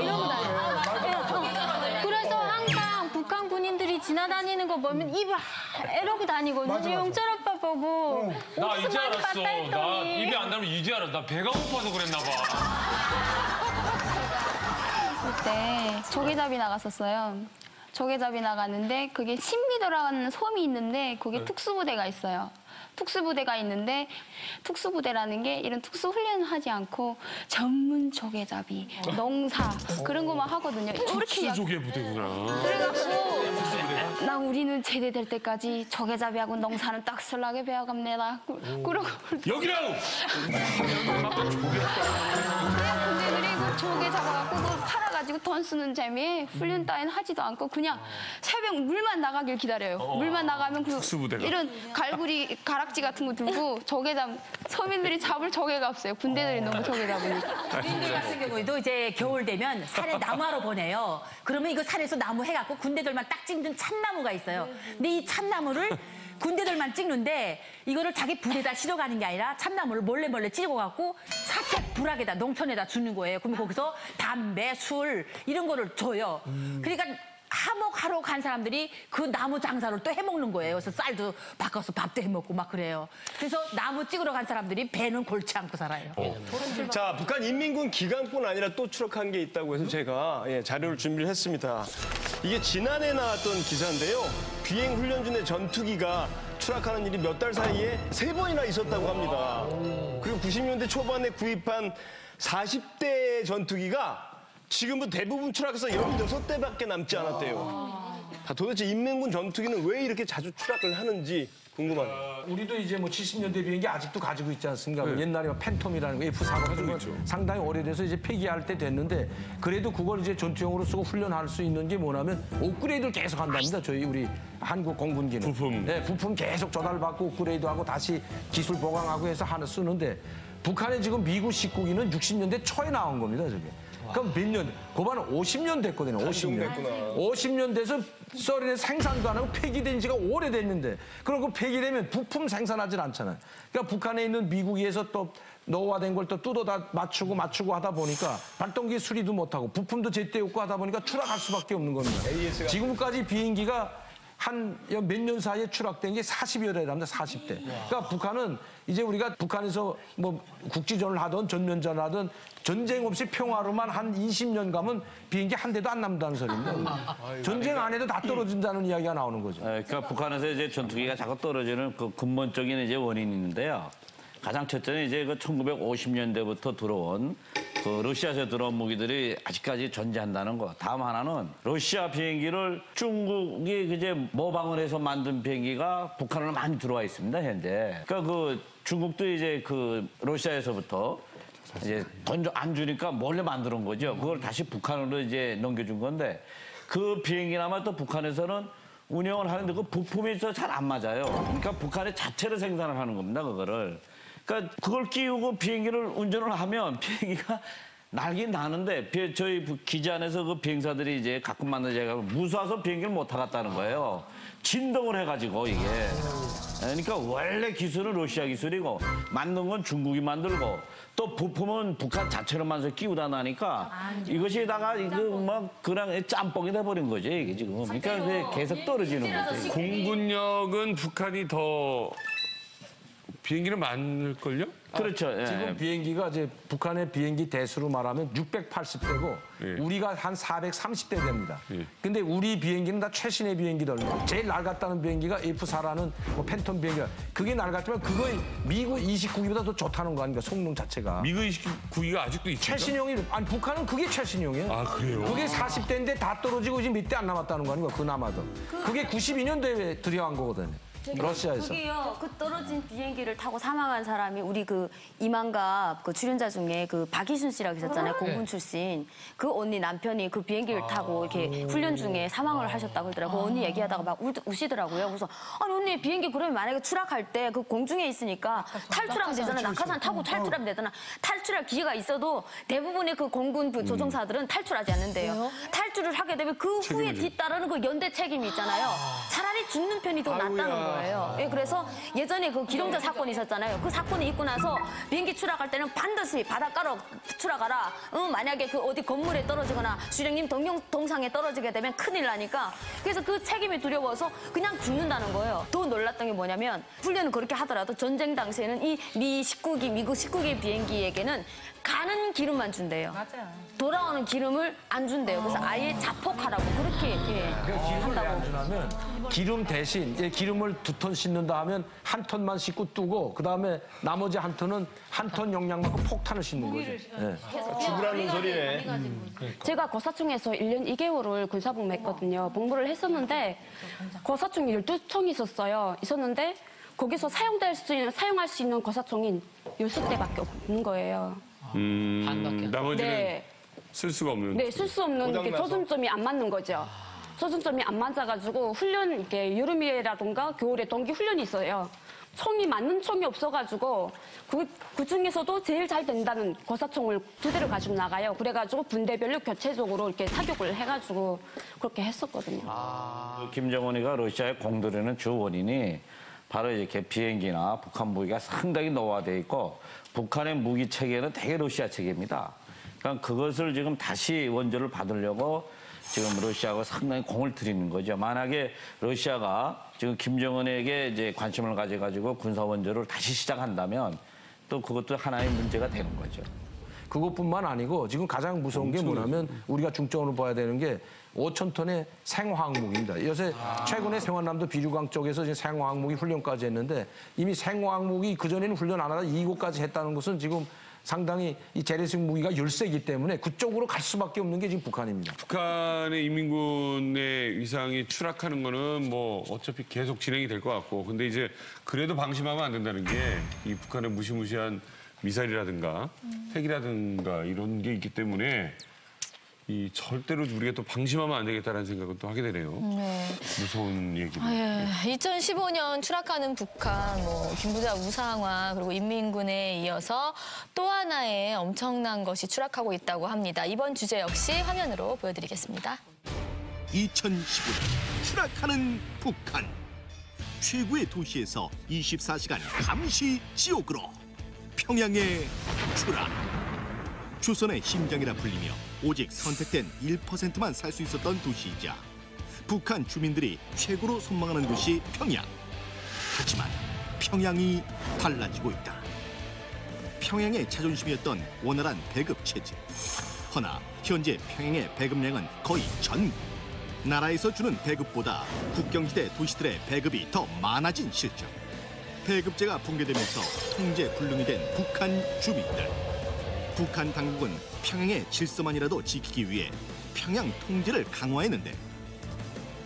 이러고 다녀요. 그래서 항상 북한 군인들이 지나다니는 거 보면 입을 이러고 다니거든요. 영철 오빠 보고 나 이제 많이 알았어. 봤다 했더니. 나 입이 안 닿으면 이제 알았어. 나 배가 고파서 그랬나 봐. 그때 조개잡이 나갔었어요. 조개잡이 나갔는데 그게 신미도라는 섬이 있는데 거기 특수부대가 있어요. 특수부대가 있는데 특수부대라는 게 이런 특수훈련을 하지 않고 전문 조개잡이, 농사 그런 것만 하거든요. 특수조개부대구나. 그래갖고 나 우리는 제대될 때까지 조개잡이하고 농사는 딱슬하게 배워갑니다. 그러고 여기랑! 군대들이 그 조개 잡아갖고 그거 팔아가지고 돈 쓰는 재미에 훈련 따윈 하지도 않고 그냥 새벽 물만 나가길 기다려요. 물만 나가면 이런 갈고리 가락지 같은 거 들고 서민들이 잡을 조개가 없어요. 군대들이 너무 조개 잡으니까. 군인들 같은 경우에도 이제 겨울 되면 산에 나무하러 보내요. 그러면 이거 산에서 나무 해갖고 군대들만 딱 찍는 참나무가 있어요. 근데 이 참나무를 군대들만 찍는데 이거를 자기 부대에다 실어가는 게 아니라 참나무를 몰래 찍어갖고 사택 불악에다 농촌에다 주는 거예요. 그러면 거기서 담배, 술 이런 거를 줘요. 그러니까 하목하러 간 사람들이 그 나무 장사를 또 해먹는 거예요. 그래서 쌀도 바꿔서 밥도 해먹고 막 그래요. 그래서 나무 찍으러 간 사람들이 배는 골치 않고 살아요. 자, 북한 인민군 기간뿐 아니라 또 추락한 게 있다고 해서 제가 자료를 준비를 했습니다. 이게 지난해 나왔던 기사인데요. 비행 훈련 중에 전투기가 추락하는 일이 몇 달 사이에 3번이나 있었다고 합니다. 그리고 90년대 초반에 구입한 40대 전투기가 지금은 대부분 추락해서 16대밖에 남지 않았대요. 도대체 인민군 전투기는 왜 이렇게 자주 추락을 하는지 궁금합니다. 우리도 이제 뭐 70년대 비행기 아직도 가지고 있지 않습니까? 네. 옛날에 팬텀이라는 거 F4 같은 거 상당히 오래돼서 이제 폐기할 때 됐는데 그래도 그걸 이제 전투용으로 쓰고 훈련할 수 있는 게 뭐냐면 업그레이드를 계속 한답니다. 저희 우리 한국 공군기는. 부품. 네, 부품 계속 조달받고 업그레이드하고 다시 기술 보강하고 해서 하나 쓰는데 북한에 지금 미국 19기는 60년대 초에 나온 겁니다, 저게. 그럼 몇 년? 고반은 50년 됐거든요. 50년. 50년 돼서 소련에 생산도 안 하고 폐기된 지가 오래됐는데 그럼 그 폐기되면 부품 생산하질 않잖아요. 그러니까 북한에 있는 미국에서 또 노후화된 걸 또 뜯어다 맞추고 하다 보니까 발동기 수리도 못하고 부품도 제때 없고 하다 보니까 추락할 수밖에 없는 겁니다. 지금까지 비행기가 한 몇 년 사이에 추락된 게 40여 대랍니다. 40대. 그러니까 북한은 이제 우리가 북한에서 뭐 국지전을 하든 전면전을 하든 전쟁 없이 평화로만 한 20년 가면 비행기 한 대도 안 남는다는 소리입니다. 전쟁 안 해도 다 떨어진다는 이야기가 나오는 거죠. 그러니까 북한에서 이제 전투기가 자꾸 떨어지는 그 근본적인 이제 원인이 있는데요. 가장 첫째는 이제 그 1950년대부터 들어온 그 러시아에서 들어온 무기들이 아직까지 존재한다는 거. 다음 하나는 러시아 비행기를 중국이 이제 모방을 해서 만든 비행기가 북한으로 많이 들어와 있습니다, 현재. 그러니까 그 중국도 이제 그 러시아에서부터 이제 돈 안 주니까 몰래 만들어 온 거죠. 그걸 다시 북한으로 이제 넘겨준 건데 그 비행기나마 또 북한에서는 운영을 하는데 그 부품이 잘 안 맞아요. 그러니까 북한의 자체로 생산을 하는 겁니다, 그거를. 그러니까 그걸 끼우고 비행기를 운전을 하면 비행기가 날긴 나는데 저희 기지 안에서 그 비행사들이 이제 가끔 만나서 제가 무서워서 비행기를 못 타갔다는 거예요. 진동을 해가지고 이게. 그러니까 원래 기술은 러시아 기술이고 만든 건 중국이 만들고 또 부품은 북한 자체로 만들어서 끼우다 나니까 이것이다가 이거 막 그냥 짬뽕이 돼버린 거죠, 이게 지금. 그러니까 그게 계속 떨어지는 거죠. 공군력은 북한이 더 비행기를 많을걸요? 그렇죠. 지금 비행기가 이제 북한의 비행기 대수로 말하면 680대고 우리가 한 430대 됩니다. 근데 우리 비행기는 다 최신의 비행기들입니다. 제일 낡았다는 비행기가 F4라는 뭐 팬텀 비행기가 그게 낡았지만 그거의 미국 29기보다 더 좋다는 거 아닙니까? 성능 자체가. 미국 29기가 아직도 있어요? 최신형이 아니 북한은 그게 최신형이에요. 아, 그래요? 그게 40대인데 다 떨어지고 지금 몇 대 안 남았다는 거 아닙니까? 그나마도. 그게 92년도에 들여한 거거든요. 러시아에서. 그게요. 그 떨어진 비행기를 타고 사망한 사람이 우리 그 이만갑 그 출연자 중에 그 박희순 씨라고 있었잖아요. 공군 출신. 그 언니 남편이 그 비행기를 타고 이렇게 훈련 중에 사망을 하셨다고 그러더라고요. 그 언니 얘기하다가 막 우시더라고요. 그래서 아니 언니 비행기 그러면 만약에 추락할 때 그 공중에 있으니까 탈출하면 되잖아. 낙하산 타고 탈출하면 되잖아. 탈출할 기회가 있어도 대부분의 그 공군 그 조종사들은 탈출하지 않는데요. 탈출을 하게 되면 그 후에 뒤따르는 그 연대 책임이 있잖아요. 차라리 죽는 편이 더 낫다는 거예요. 예, 그래서 예전에 그 기동자 사건이 있었잖아요. 그 사건이 있고 나서 비행기 추락할 때는 반드시 바닷가로 추락하라. 만약에 그 어디 건물에 떨어지거나 주령님 동상에 떨어지게 되면 큰일 나니까. 그래서 그 책임이 두려워서 그냥 죽는다는 거예요. 더 놀랐던 게 뭐냐면 훈련을 그렇게 하더라도 전쟁 당시에는 이 미국 19기 비행기에게는 가는 기름만 준대요. 맞아요. 돌아오는 기름을 안 준대요. 그래서 아예 자폭하라고 그렇게 기름을 왜 안 주냐면 기름 대신 기름을 2톤 싣는다 하면 한 톤만 싣고 뜨고 그다음에 나머지 한 톤은 한 톤 용량만큼 폭탄을 싣는 거죠. 죽으라는 소리네. 제가 고사총에서 1년 2개월을 군사복무했거든요. 복무를 했었는데 고사총이 12총이 있었는데 거기서 사용할 수 있는 고사총이 6대밖에 없는 거예요. 나머지는 네. 쓸 수가 없는. 네, 쓸 수 없는 게 조준점이 안 맞는 거죠. 조준점이 안 맞아가지고 훈련 이렇게 여름이라든가 겨울에 동기 훈련이 있어요. 총이 맞는 총이 없어가지고 그 중에서도 제일 잘 된다는 고사총을 2대를 가지고 나가요. 그래가지고 분대별로 교체적으로 이렇게 사격을 해가지고 그렇게 했었거든요. 김정은이가 러시아에 공들이는 주 원인이 바로 이렇게 비행기나 북한 무기가 상당히 노화돼 있고 북한의 무기 체계는 대개 러시아 체계입니다. 그러니까 그것을 지금 다시 원조를 받으려고 지금 러시아가 상당히 공을 들이는 거죠. 만약에 러시아가 지금 김정은에게 이제 관심을 가져가지고 군사 원조를 다시 시작한다면 또 그것도 하나의 문제가 되는 거죠. 그것뿐만 아니고 지금 가장 무서운 게 뭐냐면 우리가 중점으로 봐야 되는 게 5,000톤의 생화학무기입니다. 요새 최근에 평안남도 비류강 쪽에서 이제 생화학무기 훈련까지 했는데 이미 생화학무기 그전에는 훈련 안 하다 2호까지 했다는 것은 지금 상당히 이 재래식 무기가 열세이기 때문에 그쪽으로 갈 수밖에 없는 게 지금 북한입니다. 북한의 인민군의 위상이 추락하는 거는 뭐 어차피 계속 진행이 될 것 같고 근데 이제 그래도 방심하면 안 된다는 게 이 북한의 무시무시한 미사일이라든가 핵이라든가 이런 게 있기 때문에 이 절대로 우리가 또 방심하면 안 되겠다는 생각은 또 하게 되네요. 네. 무서운 얘기를. 2015년 추락하는 북한, 김부자 우상화 그리고 인민군에 이어서 또 하나의 엄청난 것이 추락하고 있다고 합니다. 이번 주제 역시 화면으로 보여드리겠습니다. 2015년 추락하는 북한. 최고의 도시에서 24시간 감시 지옥으로 평양의 추락. 조선의 심장이라 불리며 오직 선택된 1%만 살 수 있었던 도시이자 북한 주민들이 최고로 선망하는 곳이 평양. 하지만 평양이 달라지고 있다. 평양의 자존심이었던 원활한 배급 체제. 허나 현재 평양의 배급량은 거의 전무. 나라에서 주는 배급보다 국경지대 도시들의 배급이 더 많아진 실정. 배급제가 붕괴되면서 통제 불능이 된 북한 주민들. 북한 당국은 평양의 질서만이라도 지키기 위해 평양 통제를 강화했는데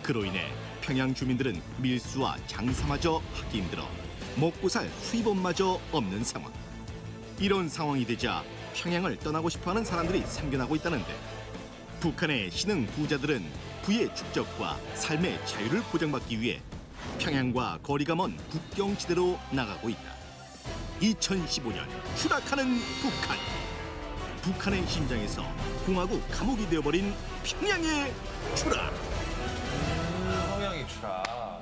그로 인해 평양 주민들은 밀수와 장사마저 하기 힘들어 먹고 살 수입원마저 없는 상황. 이런 상황이 되자 평양을 떠나고 싶어하는 사람들이 생겨나고 있다는데 북한의 신흥 부자들은 부의 축적과 삶의 자유를 보장받기 위해 평양과 거리가 먼 국경지대로 나가고 있다. 2015년 추락하는 북한. 북한의 심장에서 공화국 감옥이 되어버린 평양의 추락. 평양의 추락.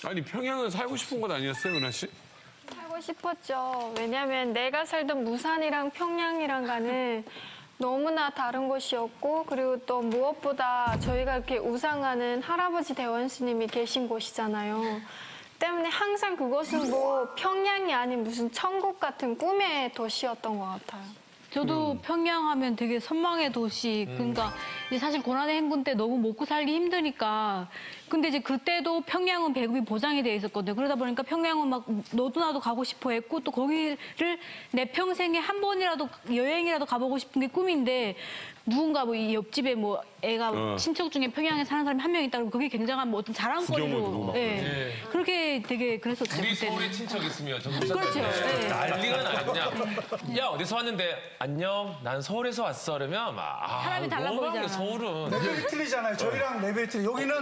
아니 평양은 살고 싶은 곳 아니었어요, 은하 씨? 살고 싶었죠. 왜냐면 내가 살던 무산이랑 평양이랑과는 너무나 다른 곳이었고 그리고 또 무엇보다 저희가 이렇게 우상하는 할아버지 대원 스님이 계신 곳이잖아요. 때문에 항상 그것은 뭐 평양이 아닌 무슨 천국 같은 꿈의 도시였던 것 같아요. 저도 평양하면 되게 선망의 도시. 그러니까 이제 사실 고난의 행군 때 너무 먹고 살기 힘드니까. 근데 이제 그때도 평양은 배급이 보장이 돼 있었거든요. 그러다 보니까 평양은 막 너도 나도 가고 싶어 했고 또 거기를 내 평생에 한 번이라도 여행이라도 가보고 싶은 게 꿈인데 누군가 뭐 이 옆집에 뭐 애가 친척 중에 평양에 사는 사람이 한 명 있다 그러면 그게 굉장한 뭐 어떤 자랑거리로 그렇게 되게 그랬었죠. 우리 그때는. 서울에 친척 있으면 좀 그렇죠. 네. 난리가 나요 그냥. 야 어디서 왔는데 안녕 난 서울에서 왔어 그러면 막 사람이 달라 보이잖아. 서울은 레벨이 틀리잖아요. 저희랑 레벨이 틀려. 여기는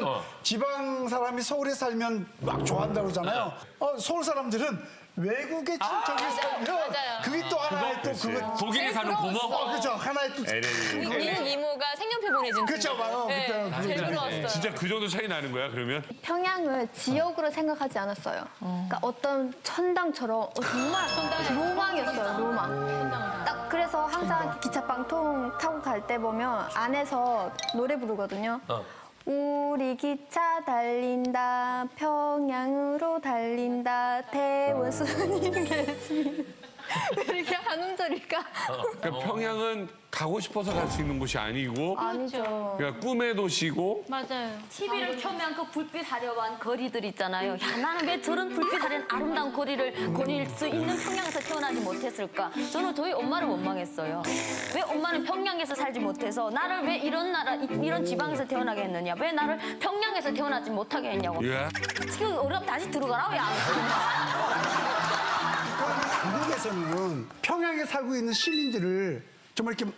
지방 사람이 서울에 살면 막 좋아한다고 그러잖아요. 서울 사람들은 외국에 친척이 살면 그게 또 하나의 또 그거 독일에 사는 고모. 그렇죠. 하나의 또 이는 이모가 색연필 보내준 그렇죠. 제일 부러웠어요. 진짜 그 정도 차이 나는 거야 그러면? 평양을 지역으로 생각하지 않았어요. 그러니까 어떤 천당처럼 정말 로망이었어요. 로망. 딱 그래서 항상 기차방통 타고 갈 때 보면 안에서 노래 부르거든요. 우리 기차 달린다 평양으로 달린다 대원 스님 계십니다. 이렇게 한 음절일까? 그러니까 평양은 가고 싶어서 갈 수 있는 곳이 아니고 아니죠. 그러니까 꿈의 도시고 맞아요. TV를 켜면 그 불빛 화려한 거리들 있잖아요. 야, 나는 왜 저런 불빛 화려한 아름다운 거리를 거닐 수 있는 평양에서 태어나지 못했을까? 저는 저희 엄마를 원망했어요. 왜 엄마는 평양에서 살지 못해서 나를 왜 이런 나라, 이런 지방에서 태어나게 했느냐? 왜 나를 평양에서 태어나지 못하게 했냐고. 지금 어렵 다시 들어가라고 야. 한국에서는 평양에 살고 있는 시민들을 정말 이렇게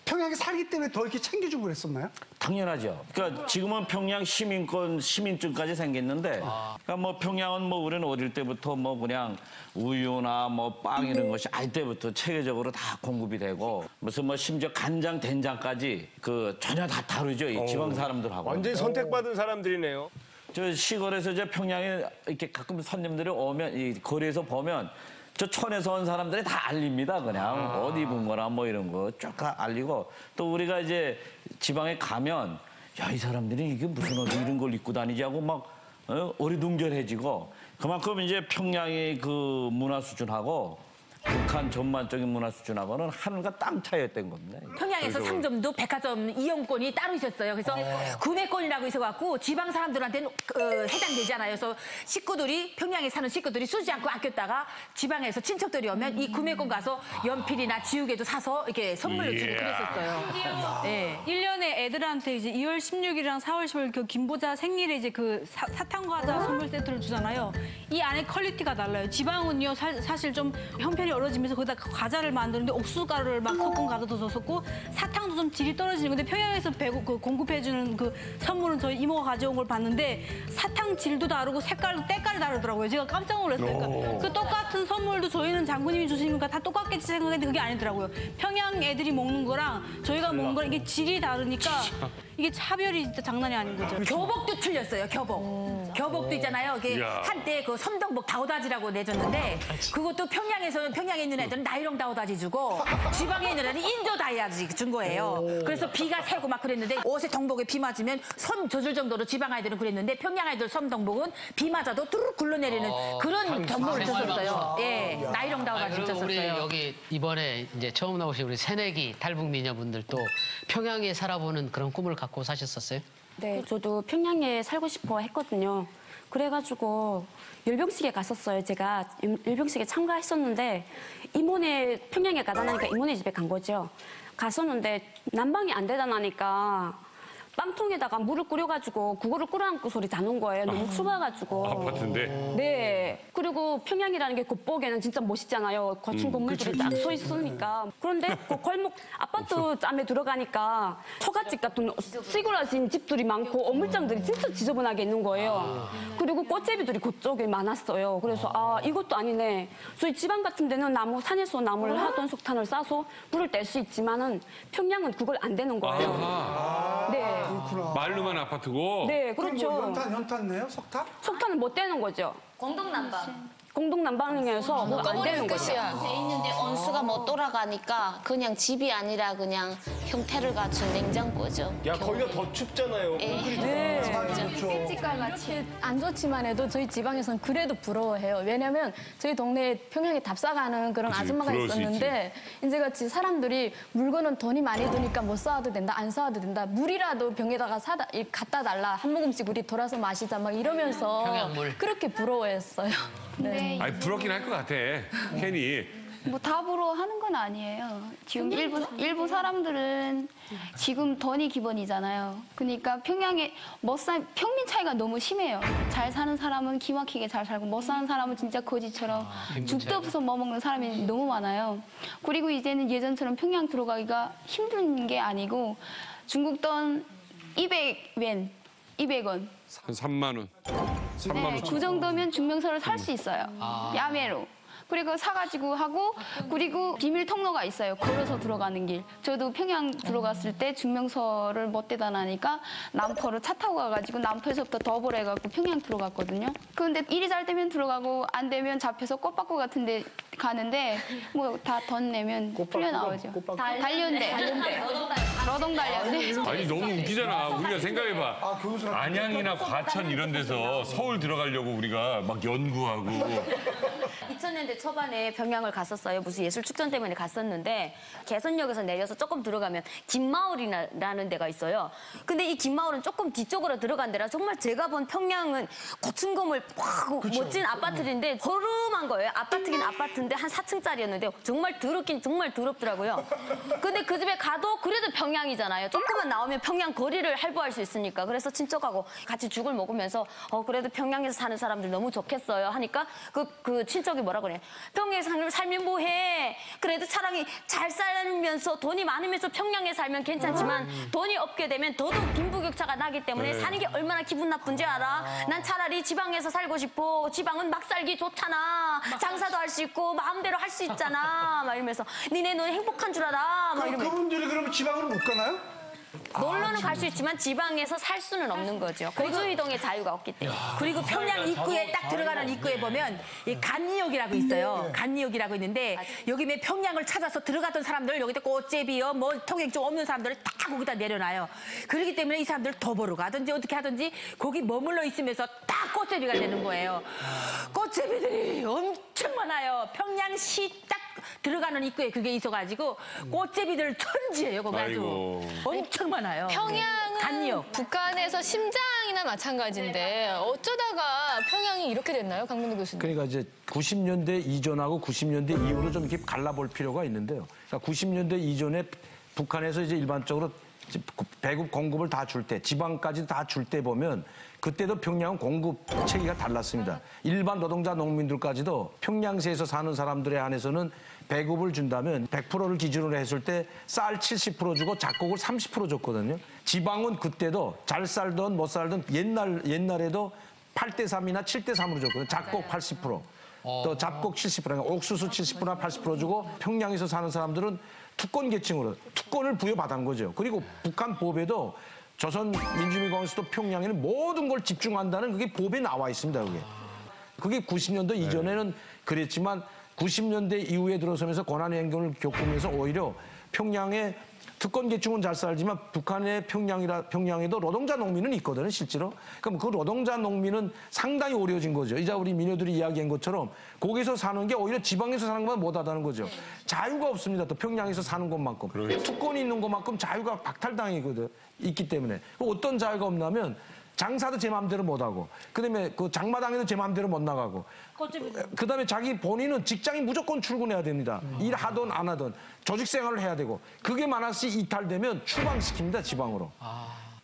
평양에 살기 때문에 더 이렇게 챙겨주고 그랬었나요? 당연하죠. 그러니까 지금은 평양 시민권 시민증까지 생겼는데, 그러니까 뭐 평양은 뭐 우리는 어릴 때부터 뭐 그냥 우유나 뭐 빵 이런 것이 아이 때부터 체계적으로 다 공급이 되고 무슨 뭐 심지어 간장 된장까지 그 전혀 다 다르죠 이 지방 사람들하고. 완전히 선택받은 사람들이네요. 저 시골에서 이제 평양에 이렇게 가끔 손님들이 오면 이 거리에서 보면. 저 촌에서 온 사람들이 다 알립니다. 그냥 옷 입은 거나 뭐 이런 거 쭉 다 알리고 또 우리가 이제 지방에 가면 야, 이 사람들이 이게 무슨 옷 이런 걸 입고 다니지 하고 막 어리둥절해지고 그만큼 이제 평양의 그 문화 수준하고 북한 전반적인 문화 수준하고는 하늘과 땅 차이였던 겁니다. 평양에서 상점도 백화점 이용권이 따로 있었어요. 그래서 구매권이라고 있어갖고 지방 사람들한테는 해당되잖아요. 그래서 식구들이 평양에 사는 식구들이 쓰지 않고 아꼈다가 지방에서 친척들이 오면 이 구매권 가서 연필이나 지우개도 사서 이렇게 선물로 주고 그랬었어요. 네. 1년에 애들한테 이제 2월 16일이랑 4월 10일 그 김보자 생일에 이제 그 사탕 과자 선물 세트를 주잖아요. 이 안에 퀄리티가 달라요. 지방은요 사실 좀 형편이 얼어지면서 거기다 과자를 만드는데 옥수수 가루를 막 섞은 과자도 줬었고 사탕도 좀 질이 떨어지는 건데 평양에서 공급해주는 그 선물은 저희 이모가 가져온 걸 봤는데 사탕 질도 다르고 색깔도 때깔이 다르더라고요. 제가 깜짝 놀랐어요. 그러니까 그 똑같은 선물도 저희는 장군님이 주시니까 다 똑같겠지 생각했는데 그게 아니더라고요. 평양 애들이 먹는 거랑 저희가 먹는 거랑 이게 질이 다르니까 이게 차별이 진짜 장난이 아닌 거죠. 교복도 틀렸어요, 교복. 교복도 있잖아요. 이게 이야. 한때 그 섬동복 다오다지라고 내줬는데 그것도 평양에 있는 애들은 나이롱 다오다지 주고 지방에 있는 애들은 인도 다이아지 준 거예요. 그래서 비가 새고 막 그랬는데 옷에 동복에 비 맞으면 손 젖을 정도로 지방 아이들은 그랬는데 평양 아이들 섬동복은 비 맞아도 뚜룩 굴러내리는 그런 견복을 줬었어요. 예, 나이롱 다오다지 그리고 우리 줬었어요. 여기 이번에 이제 처음 나오신 우리 새내기 탈북 미녀분들도 평양에 살아보는 그런 꿈을 갖고 사셨었어요? 네, 저도 평양에 살고 싶어 했거든요. 그래가지고 열병식에 갔었어요. 제가 열병식에 참가했었는데 이모네 평양에 가다 나니까 이모네 집에 간 거죠. 갔었는데 난방이 안 되다 나니까 빵통에다가 물을 끓여가지고 그거를 끌어안고 소리 자는 거예요. 너무 추워가지고. 아파트인데? 네. 그리고 평양이라는 게 겉보기에는 진짜 멋있잖아요. 거친 건물들이 딱 서 있으니까. 그런데 그 골목 아파트 짬에 들어가니까 처갓집 같은 시골하신 집들이 많고 어물장들이 진짜 지저분하게 있는 거예요. 그리고 꽃제비들이 그쪽에 많았어요. 그래서 아 이것도 아니네. 저희 지방 같은 데는 나무 산에서 나무를 하던 석탄을 싸서 불을 뗄 수 있지만은 평양은 그걸 안 되는 거예요. 네. 그렇구나. 말로만 아파트고. 네, 그렇죠. 연탄 내요? 석탄? 석탄을 못 떼는 거죠. 공동난방. 공동난방에서 뭐 안 되는 거죠. 돼 있는데 온수가 못 돌아가니까 그냥 집이 아니라 그냥 형태를 갖춘 냉장고죠. 야, 거기가 더 춥잖아요. 네. 햇빛깔 같이 안 좋지만 해도 저희 지방에서는 그래도 부러워해요. 왜냐면 저희 동네에 평양에 답사가는 그런 그치, 아줌마가 부러울 수 있었는데 이제 같이 사람들이 물건은 돈이 많이 드니까 못 사와도 된다, 안 사와도 된다. 물이라도 병에다가 갖다 달라. 한 모금씩 우리 돌아서 마시자 막 이러면서 평양물. 그렇게 부러워했어요. 네. 아니 부럽긴 할 것 같아. 괜히. 뭐 답으로 하는 건 아니에요. 지금 일부 사람들은 지금 돈이 기본이잖아요. 그러니까 평양에 평민 차이가 너무 심해요. 잘 사는 사람은 기막히게 잘 살고 못 사는 사람은 진짜 거지처럼 죽도 없어 뭐 먹는 사람이 너무 많아요. 그리고 이제는 예전처럼 평양 들어가기가 힘든 게 아니고 중국 돈 200원. 한 3만 원. 3만 네, 원. 그 정도면 증명서를 살 수 있어요. 야매로. 그리고 사가지고 하고 그리고 비밀 통로가 있어요. 걸어서 들어가는 길. 저도 평양 들어갔을 때 증명서를 못 대다 나니까 남포로 차 타고 가가지고 남포에서부터 더블 해갖고 평양 들어갔거든요. 그런데 일이 잘 되면 들어가고 안 되면 잡혀서 꽃바꾸 같은 데 가는데 뭐 다 돈 내면 풀려 나오죠. 단련대. 노동 단련대. 아니 너무 웃기잖아. 우리가 생각해봐. 안양이나 과천 이런 데서 서울 들어가려고 우리가 막 연구하고. 2000년대 초반에 평양을 갔었어요. 무슨 예술 축전 때문에 갔었는데 개선역에서 내려서 조금 들어가면 김마을이라는 데가 있어요. 근데 이 김마을은 조금 뒤쪽으로 들어간 데라 정말 제가 본 평양은 고층 건물 팍 멋진 아파트인데 허름한 거예요. 아파트긴 아파트인데 한 4층짜리였는데 정말 더럽긴 정말 더럽더라고요. 근데 그 집에 가도 그래도 평양이잖아요. 조금만 나오면 평양 거리를 할부할 수 있으니까. 그래서 친척하고 같이 죽을 먹으면서 그래도 평양에서 사는 사람들 너무 좋겠어요 하니까 그 친척이 뭐라 그래? 평양에 살면 뭐해? 그래도 차라리 잘 살면서 돈이 많으면서 평양에 살면 괜찮지만 돈이 없게 되면 더더욱 빈부격차가 나기 때문에 사는 게 얼마나 기분 나쁜지 알아? 난 차라리 지방에서 살고 싶어. 지방은 막 살기 좋잖아. 장사도 할 수 있고 마음대로 할 수 있잖아. 막 이러면서 니네 눈 행복한 줄 알아. 막 이러면서. 그분들이 그러면 지방으로 못 가나요? 놀러는 갈 수 있지만 지방에서 살 수는 없는 거죠. 거주 이동의 자유가 없기 때문에. 그리고 평양 입구에 딱 들어가는 입구에 보면 이 간니역이라고 있어요. 간니역이라고 있는데 여기 왜 평양을 찾아서 들어갔던 사람들 여기다 꽃제비요 뭐 통행 좀 없는 사람들을 딱 거기다 내려놔요. 그렇기 때문에 이 사람들 더 보러 가든지 어떻게 하든지 거기 머물러 있으면서 딱 꽃제비가 되는 거예요. 꽃제비들이 엄청 많아요. 평양시 딱 들어가는 입구에 그게 있어가지고 꽃제비들 천지예요. 거기 아주 엄청 많아요. 평양은 간니역. 북한에서 심장이나 마찬가지인데 어쩌다가 평양이 이렇게 됐나요, 강민우 교수님? 그러니까 이제 90년대 이전하고 90년대 이후로 좀 이렇게 갈라볼 필요가 있는데요. 그러니까 90년대 이전에 북한에서 이제 일반적으로 배급 공급을 다 줄 때, 지방까지 다 줄 때 보면 그때도 평양은 공급 체계가 달랐습니다. 일반 노동자 농민들까지도 평양시에서 사는 사람들에 한해서는 배급을 준다면 100%를 기준으로 했을 때 쌀 70% 주고 작곡을 30% 줬거든요. 지방은 그때도 잘 살던 못 살던 옛날에도 8대3이나 7대3으로 줬거든요. 작곡 80%. 또 잡곡 70%, 그러니까 옥수수 70%나 80% 주고 평양에서 사는 사람들은 특권 계층으로 특권을 부여받은 거죠. 그리고 북한 법에도 조선민주주의공화국에서도 평양에는 모든 걸 집중한다는 그게 법에 나와 있습니다. 그게 90년대 이전에는 그랬지만 90년대 이후에 들어서면서 권한행동을 겪으면서 오히려 평양에 특권 계층은 잘 살지만 북한의 평양에도 노동자 농민은 있거든요, 실제로. 그럼 그 노동자 농민은 상당히 어려워진 거죠. 이제 우리 민요들이 이야기한 것처럼 거기서 사는 게 오히려 지방에서 사는 것보다 못하다는 거죠. 자유가 없습니다. 또 평양에서 사는 것만큼. 특권이 있는 것만큼 자유가 박탈당이거든. 있기 때문에. 어떤 자유가 없냐면 장사도 제 마음대로 못하고, 그다음에 그 장마당에도 제 마음대로 못 나가고, 그다음에 자기 본인은 직장에 무조건 출근해야 됩니다. 일하든 안 하든 조직 생활을 해야 되고, 그게 만약에 이탈되면 추방시킵니다, 지방으로.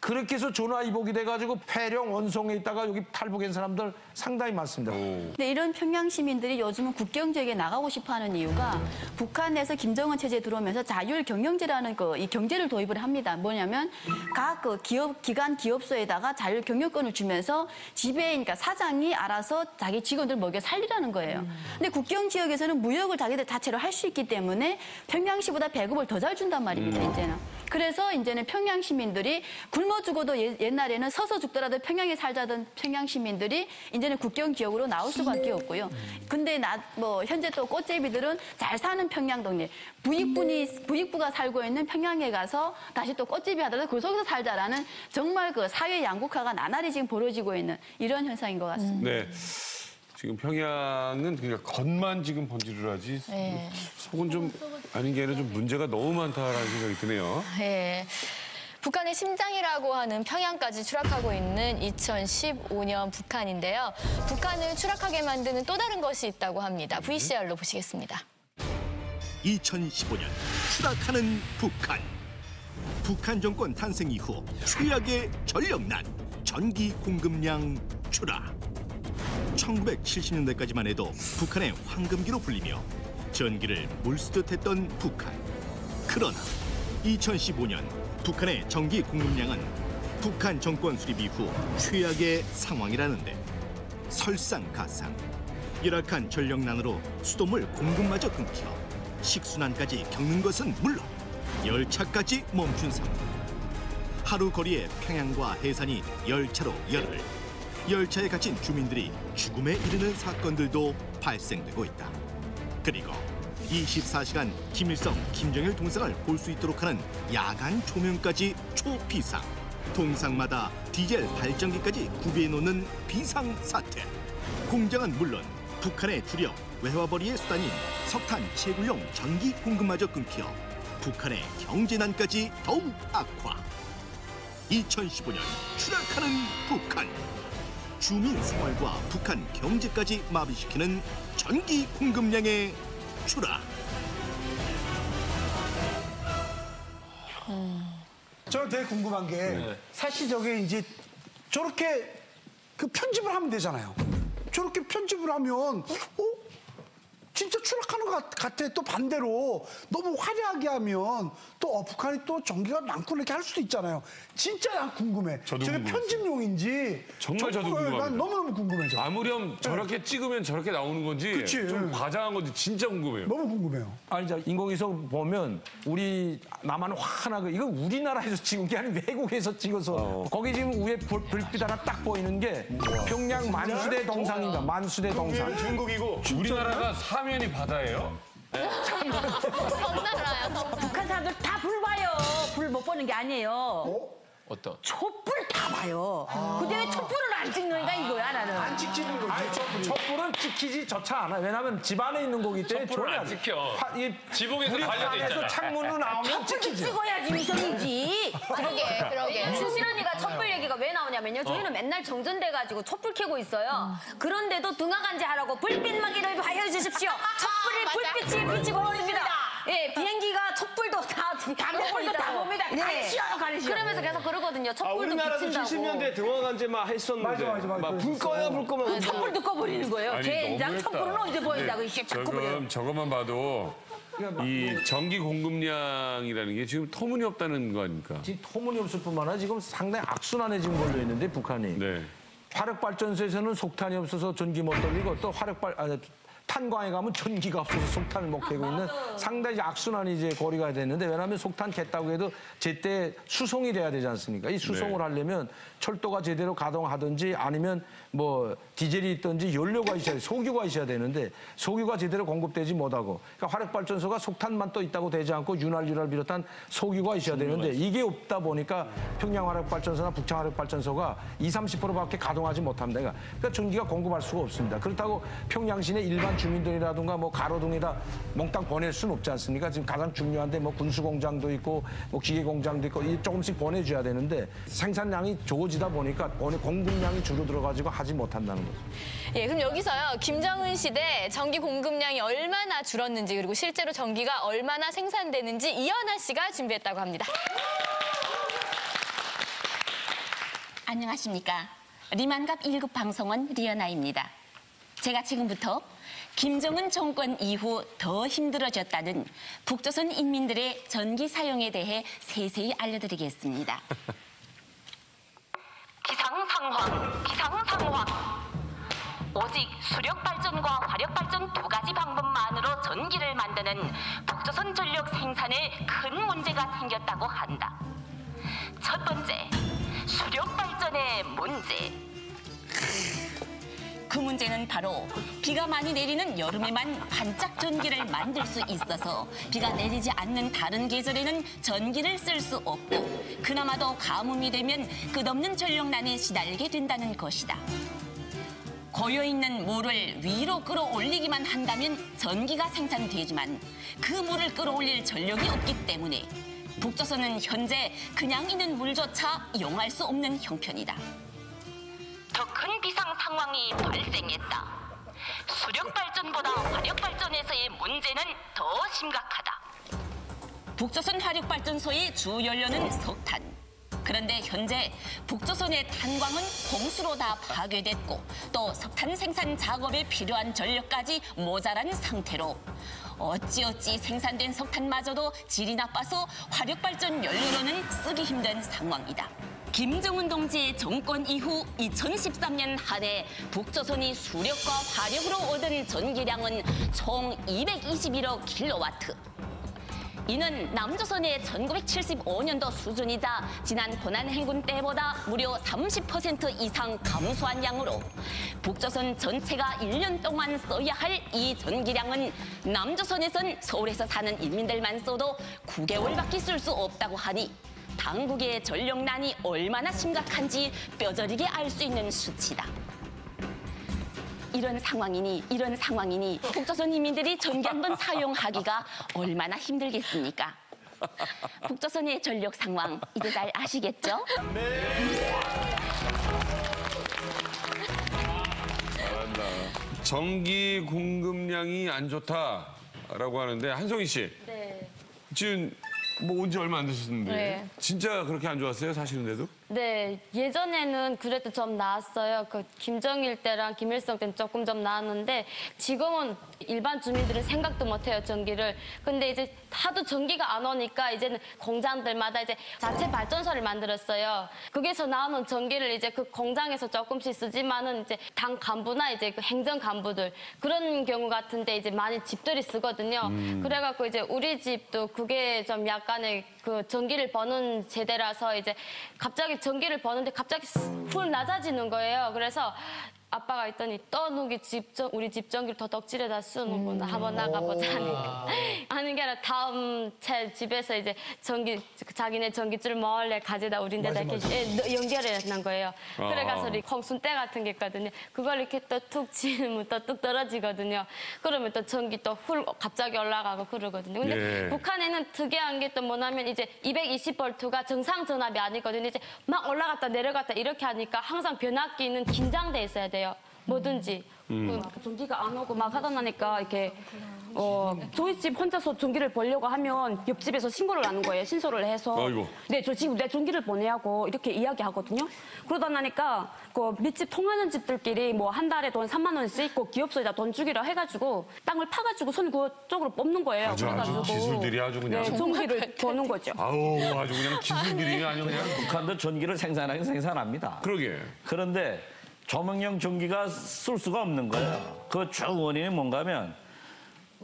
그렇게 해서 전화위복이 돼가지고 폐령, 원송에 있다가 여기 탈북한 사람들 상당히 많습니다. 근데 이런 평양 시민들이 요즘은 국경 지역에 나가고 싶어하는 이유가 북한에서 김정은 체제 들어오면서 자율 경영제라는 이 경제를 도입을 합니다. 뭐냐면 각 그 기관 기업소에다가 자율 경영권을 주면서 그러니까 사장이 알아서 자기 직원들 먹여 살리라는 거예요. 근데 국경 지역에서는 무역을 자기들 자체로 할 수 있기 때문에 평양시보다 배급을 더 잘 준단 말입니다. 이제는. 그래서 이제는 평양 시민들이 굶어 죽어도 옛날에는 서서 죽더라도 평양에 살자던 평양 시민들이 이제는 국경 지역으로 나올 수밖에 없고요. 근데 현재 또 꽃제비들은 잘 사는 평양 동네, 부익부가 살고 있는 평양에 가서 다시 또 꽃제비 하더라도 그 속에서 살자라는 정말 그 사회 양극화가 나날이 지금 벌어지고 있는 이런 현상인 것 같습니다. 네. 지금 평양은 그냥 겉만 지금 번지를 하지 속은 좀 아닌 게 아니라 좀 문제가 너무 많다라는 생각이 드네요. 네. 북한의 심장이라고 하는 평양까지 추락하고 있는 2015년 북한인데요. 북한을 추락하게 만드는 또 다른 것이 있다고 합니다. VCR로 보시겠습니다. 2015년 추락하는 북한. 북한 정권 탄생 이후 최악의 전력난, 전기 공급량 추락. 1970년대까지만 해도 북한의 황금기로 불리며 전기를 물쓰듯 했던 북한. 그러나 2015년 북한의 전기 공급량은 북한 정권 수립 이후 최악의 상황이라는데, 설상가상 열악한 전력난으로 수돗물 공급마저 끊겨 식순환까지 겪는 것은 물론 열차까지 멈춘 상황. 하루 거리에 평양과 해산이 열차로 열흘, 열차에 갇힌 주민들이 죽음에 이르는 사건들도 발생되고 있다. 그리고 24시간 김일성, 김정일 동상을 볼 수 있도록 하는 야간 조명까지 초비상, 동상마다 디젤 발전기까지 구비해 놓는 비상사태. 공장은 물론 북한의 주력 외화벌이의 수단인 석탄 채굴용 전기 공급마저 끊겨 북한의 경제난까지 더욱 악화. 2015년 추락하는 북한. 주민 생활과 북한 경제까지 마비시키는 전기 공급량의 추락. 저는 되게 궁금한 게 사실 저게 이제 저렇게 그 편집을 하면 되잖아요. 저렇게 편집을 하면 진짜 추락하는 것 같아. 또 반대로 너무 화려하게 하면 또 북한이 또 전기가 많고 이렇게 할 수도 있잖아요. 진짜 난 궁금해. 저게 편집용인지 정말 저도 궁금합니다. 난 너무너무 궁금해져. 아무렴 저렇게 찍으면 저렇게 나오는 건지 그치. 좀 과장한 건지 진짜 궁금해요. 너무 궁금해요. 아니, 인공위성 보면 우리 나만 환하고, 이거 우리나라에서 찍은 게 아니고 외국에서 찍어서 거기 지금 위에 불빛 하나 딱 보이는 게 평양 만수대 동상입니다. 만수대 동상. 중국이고 우리나라가 사면이 바다예요? 섬나라요. 북한 사람들 다 불 봐요. 불 못 보는 게 아니에요. 어떤? 촛불 다 봐요. 근데 왜 촛불을 안 찍는가 이거야 나는. 안 찍히는 거지. 아니, 촛불은 찍히지조차 않아. 왜냐하면 집안에 있는 거기 때문에 촛불을 안 찍혀. 지붕에서 달려져 있잖아. 창문으로 나오면 촛불도 찍히지. 찍어야지 위성이지. 그러게. 수실 언니가 촛불 얘기가 왜 나오냐면요. 저희는 맨날 정전돼가지고 촛불 켜고 있어요. 그런데도 등하간지 하라고 불빛막이를 하여 주십시오. 촛불이 불빛이 비치고 있습니다. 예, 비행기가 촛불도 다 봅니다. 가리시어요, 가리시어. 그러면서 계속 그러거든요. 촛불도 우리나라도 비친다고. 70년대 등화간제 막 했었는데 맞아. 불 꺼요 불 꺼면 촛불도 꺼버리는 거예요. 젠장 촛불은 언제 보인다고 이씨 자꾸 버려. 저것만 봐도 이 전기 공급량이라는 게 지금 터무니없다는 거 아닙니까? 지금 터무니없을 뿐만 아니라 지금 상당히 악순환에 지금 걸려 있는데, 북한이. 화력 발전소에서는 석탄이 없어서 전기 못 돌리고, 또 탄광에 가면 전기가 없어서 속탄을 못 캐고 있는 상당히 악순환이 이제 고리가 됐는데 왜냐하면 속탄 캤다고 해도 제때 수송이 돼야 되지 않습니까? 이 수송을 하려면 철도가 제대로 가동하든지 아니면 뭐 디젤이 있든지 연료가 있어야 돼, 석유가 있어야 되는데 석유가 제대로 공급되지 못하고 그러니까 화력발전소가 속탄만 또 있다고 되지 않고 윤활유를 비롯한 석유가 있어야 되는데 이게 없다 보니까 평양 화력발전소나 북창 화력발전소가 20-30%밖에 가동하지 못합니다. 그러니까 전기가 공급할 수가 없습니다. 그렇다고 평양시내 일반 주민들이라든가 뭐 가로등에다 몽땅 보낼 수는 없지 않습니까? 지금 가장 중요한데 뭐 군수공장도 있고 뭐 기계공장도 있고 조금씩 보내줘야 되는데 생산량이 적어지다 보니까 공급량이 줄어들어가지고 하지 못한다는 거죠. 예, 그럼 여기서요. 김정은 시대 전기 공급량이 얼마나 줄었는지 그리고 실제로 전기가 얼마나 생산되는지 이현아 씨가 준비했다고 합니다. 안녕하십니까. 리만갑 1급 방송원 리연아입니다. 제가 지금부터 김정은 정권 이후 더 힘들어졌다는 북조선 인민들의 전기 사용에 대해 세세히 알려드리겠습니다. 기상상황. 오직 수력발전과 화력발전 두 가지 방법만으로 전기를 만드는 북조선 전력 생산에 큰 문제가 생겼다고 한다. 첫 번째, 수력발전의 문제. 그 문제는 바로 비가 많이 내리는 여름에만 반짝 전기를 만들 수 있어서 비가 내리지 않는 다른 계절에는 전기를 쓸 수 없고 그나마도 가뭄이 되면 끝없는 전력난에 시달리게 된다는 것이다. 고여있는 물을 위로 끌어올리기만 한다면 전기가 생산되지만 그 물을 끌어올릴 전력이 없기 때문에 북조선은 현재 그냥 있는 물조차 이용할 수 없는 형편이다. 더 큰 비상 상황이 발생했다. 수력발전보다 화력발전에서의 문제는 더 심각하다. 북조선 화력발전소의 주 연료는 석탄. 그런데 현재 북조선의 탄광은 홍수로 다 파괴됐고 또 석탄 생산 작업에 필요한 전력까지 모자란 상태로 어찌어찌 생산된 석탄마저도 질이 나빠서 화력발전 연료로는 쓰기 힘든 상황이다. 김정은 동지의 정권 이후 2013년 한 해 북조선이 수력과 화력으로 얻은 전기량은 총 221억 킬로와트. 이는 남조선의 1975년도 수준이자 지난 고난행군 때보다 무려 30% 이상 감소한 양으로 북조선 전체가 1년 동안 써야 할 이 전기량은 남조선에선 서울에서 사는 인민들만 써도 9개월밖에 쓸 수 없다고 하니 당국의 전력난이 얼마나 심각한지 뼈저리게 알 수 있는 수치다. 이런 상황이니 북조선 인민들이 전기 한 번 사용하기가 얼마나 힘들겠습니까? 북조선의 전력 상황 이제 잘 아시겠죠? 네. 잘한다. 전기 공급량이 안 좋다라고 하는데 한송이 씨. 네. 지금 뭐 온 지 얼마 안 되셨는데 네. 진짜 그렇게 안 좋았어요? 사시는데도? 네, 예전에는 그래도 좀 나았어요. 그 김정일 때랑 김일성 때는 조금 좀 나았는데 지금은 일반 주민들은 생각도 못해요, 전기를. 근데 이제 하도 전기가 안 오니까 이제는 공장들마다 이제 자체 발전소를 만들었어요. 거기서 나오는 전기를 이제 그 공장에서 조금씩 쓰지만은 이제 당 간부나 이제 그 행정 간부들 그런 경우 같은데 이제 많이 집들이 쓰거든요. 그래갖고 이제 우리 집도 그게 좀 약간의 그 전기를 버는 세대라서 이제 갑자기 전기를 버는데 갑자기 훌 낮아지는 거예요. 그래서 아빠가 있더니 또 우리 집 전기를 더 덕질에다 쓰는구나. 한번 나가보자 하니까. 하는 게 아니라 다음 제 집에서 이제 자기네 전기줄 몰래 가져다 우리 데다 이렇게 연결해 놓은 거예요. 그래가서 홍순대 같은 게 있거든요. 그걸 이렇게 또 툭 치면 또 뚝 떨어지거든요. 그러면 또 전기 또 갑자기 올라가고 그러거든요. 근데 북한에는 특이한 게 또 뭐냐면 이제 220볼트가 정상 전압이 아니거든요. 이제 막 올라갔다 내려갔다 이렇게 하니까 항상 변압기는 긴장돼 있어야 돼요. 뭐든지 전기가 안 오고 막 하다 나니까 이렇게 저희 집 혼자서 전기를 벌려고 하면 옆집에서 신고를 하는 거예요. 신소를 해서 네, 저 지금 내 전기를 보내라고 이렇게 이야기하거든요. 그러다 나니까 그 밑집 통하는 집들끼리 뭐 한 달에 돈 3만 원씩 있고 기업소에다 돈 주기로 해가지고 땅을 파가지고 손 그쪽으로 뽑는 거예요. 아주 기술들이 아주 그냥 네, 전기를 버는 거죠. 아우 아주 그냥 기술들이 아주 그냥 북한도 전기를 생산합니다. 그러게. 그런데 조명용 전기가 쓸 수가 없는 거예요. 그 주 원인이 뭔가 하면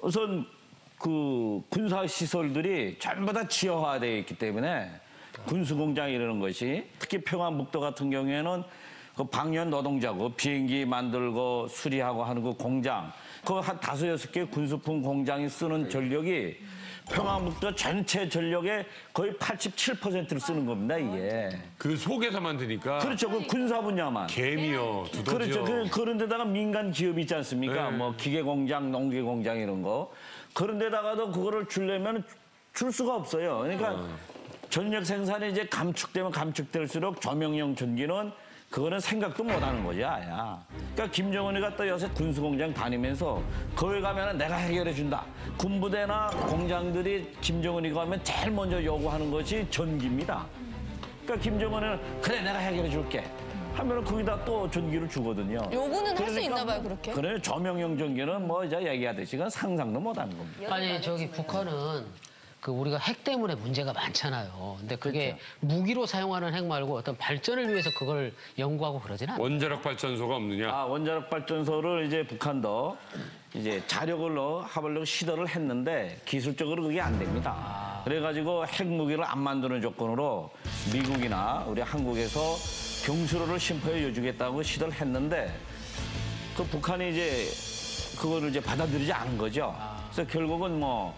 우선 그 군사 시설들이 전부 다 지하화되어 있기 때문에 군수공장 이러는 것이 특히 평안북도 같은 경우에는 그 방연 노동자고 비행기 만들고 수리하고 하는 그 공장 그 한 5-6개 군수품 공장이 쓰는 전력이 평안북도 전체 전력의 거의 87%를 쓰는 겁니다, 이게. 그 속에서 만드니까. 그렇죠. 그 군사 분야만. 개미요, 두더지요. 그렇죠. 그런 데다가 민간 기업이 있지 않습니까? 네. 뭐 기계 공장, 농기 공장 이런 거. 그런 데다가도 그거를 주려면 줄 수가 없어요. 그러니까 전력 생산이 이제 감축되면 감축될수록 조명용 전기는 그거는 생각도 못 하는 거지, 아야. 그러니까 김정은이가 또 요새 군수공장 다니면서 거기 가면은 내가 해결해 준다. 군부대나 공장들이 김정은이가 가면 제일 먼저 요구하는 것이 전기입니다. 그러니까 김정은은 그래, 내가 해결해 줄게. 하면은 거기다 또 전기를 주거든요. 요구는 할 수 있나 봐요, 그렇게? 그래, 조명용 전기는 뭐 이제 얘기하듯이 그건 상상도 못 하는 겁니다. 아니, 저기 북한은 그 우리가 핵 때문에 문제가 많잖아요. 근데 그게 그렇죠. 무기로 사용하는 핵 말고 어떤 발전을 위해서 그걸 연구하고 그러진 않아요. 원자력 발전소가 없느냐? 아, 원자력 발전소를 이제 북한도 이제 자력으로 하려고 시도를 했는데 기술적으로 그게 안 됩니다. 그래가지고 핵무기를 안 만드는 조건으로 미국이나 우리 한국에서 경수로를 심포해 여주겠다고 시도를 했는데 그 북한이 이제 그거를 이제 받아들이지 않은 거죠. 그래서 결국은 뭐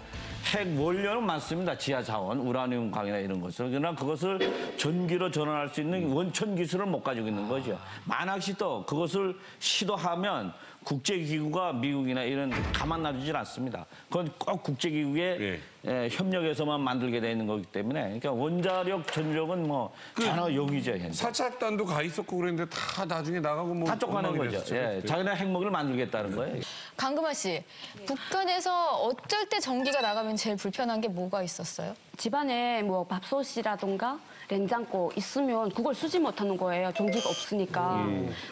핵 원료는 많습니다. 지하 자원, 우라늄 강이나 이런 것을. 그러나 그것을 전기로 전환할 수 있는 원천 기술을 못 가지고 있는 거죠. 만약시 또 그것을 시도하면 국제기구가 미국이나 이런 가만 놔두질 않습니다. 그건 꼭 국제기구의 협력에서만 만들게 되어 있는 거기 때문에 그러니까 원자력 전력은 뭐 전혀 용이죠. 현재. 사찰단도 가 있었고 그랬는데 다 나중에 나가고 뭐 다 쫓아낸 거죠. 예, 자기네 핵무기를 만들겠다는 거예요. 강금아 씨, 북한에서 어쩔 때 전기가 나가면 제일 불편한 게 뭐가 있었어요? 집안에 뭐 밥솥이라던가 냉장고 있으면 그걸 쓰지 못하는 거예요. 전기가 없으니까.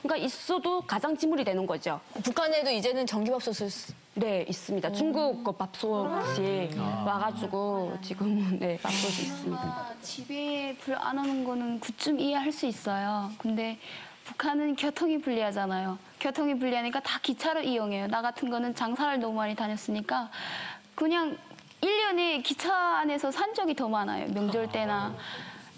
그러니까 있어도 가장 지물이 되는 거죠. 북한에도 이제는 전기밥솥을 네, 있습니다. 중국 그 밥솥이 와가지고 지금은 네, 밥솥이 있습니다. 집에 불 안 오는 거는 그쯤 이해할 수 있어요. 근데 북한은 교통이 불리하잖아요. 교통이 불리하니까 다 기차로 이용해요. 나 같은 거는 장사를 너무 많이 다녔으니까 그냥 1년에 기차 안에서 산 적이 더 많아요. 명절 때나.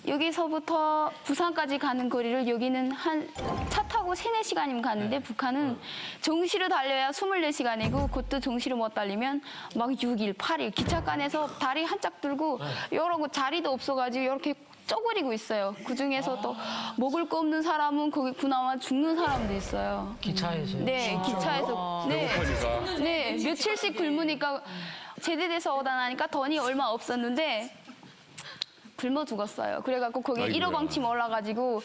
여기서부터 부산까지 가는 거리를 여기는 한 차 타고 3-4시간이면 가는데 북한은 정시로 달려야 24시간이고 그것도 정시로 못 달리면 막 6일, 8일 기차간에서 다리 한 짝 들고 이러고 자리도 없어가지고 이렇게 쪼그리고 있어요. 그중에서 또 먹을 거 없는 사람은 거기 그나마 죽는 사람도 있어요. 기차에서요? 네, 기차에서. 네, 배고파니까. 네, 며칠씩 굶으니까 제대돼서 오다 나니까 돈이 얼마 없었는데 굶어 죽었어요. 그래갖고 거기 아이고야. 1호 방침 올라가지고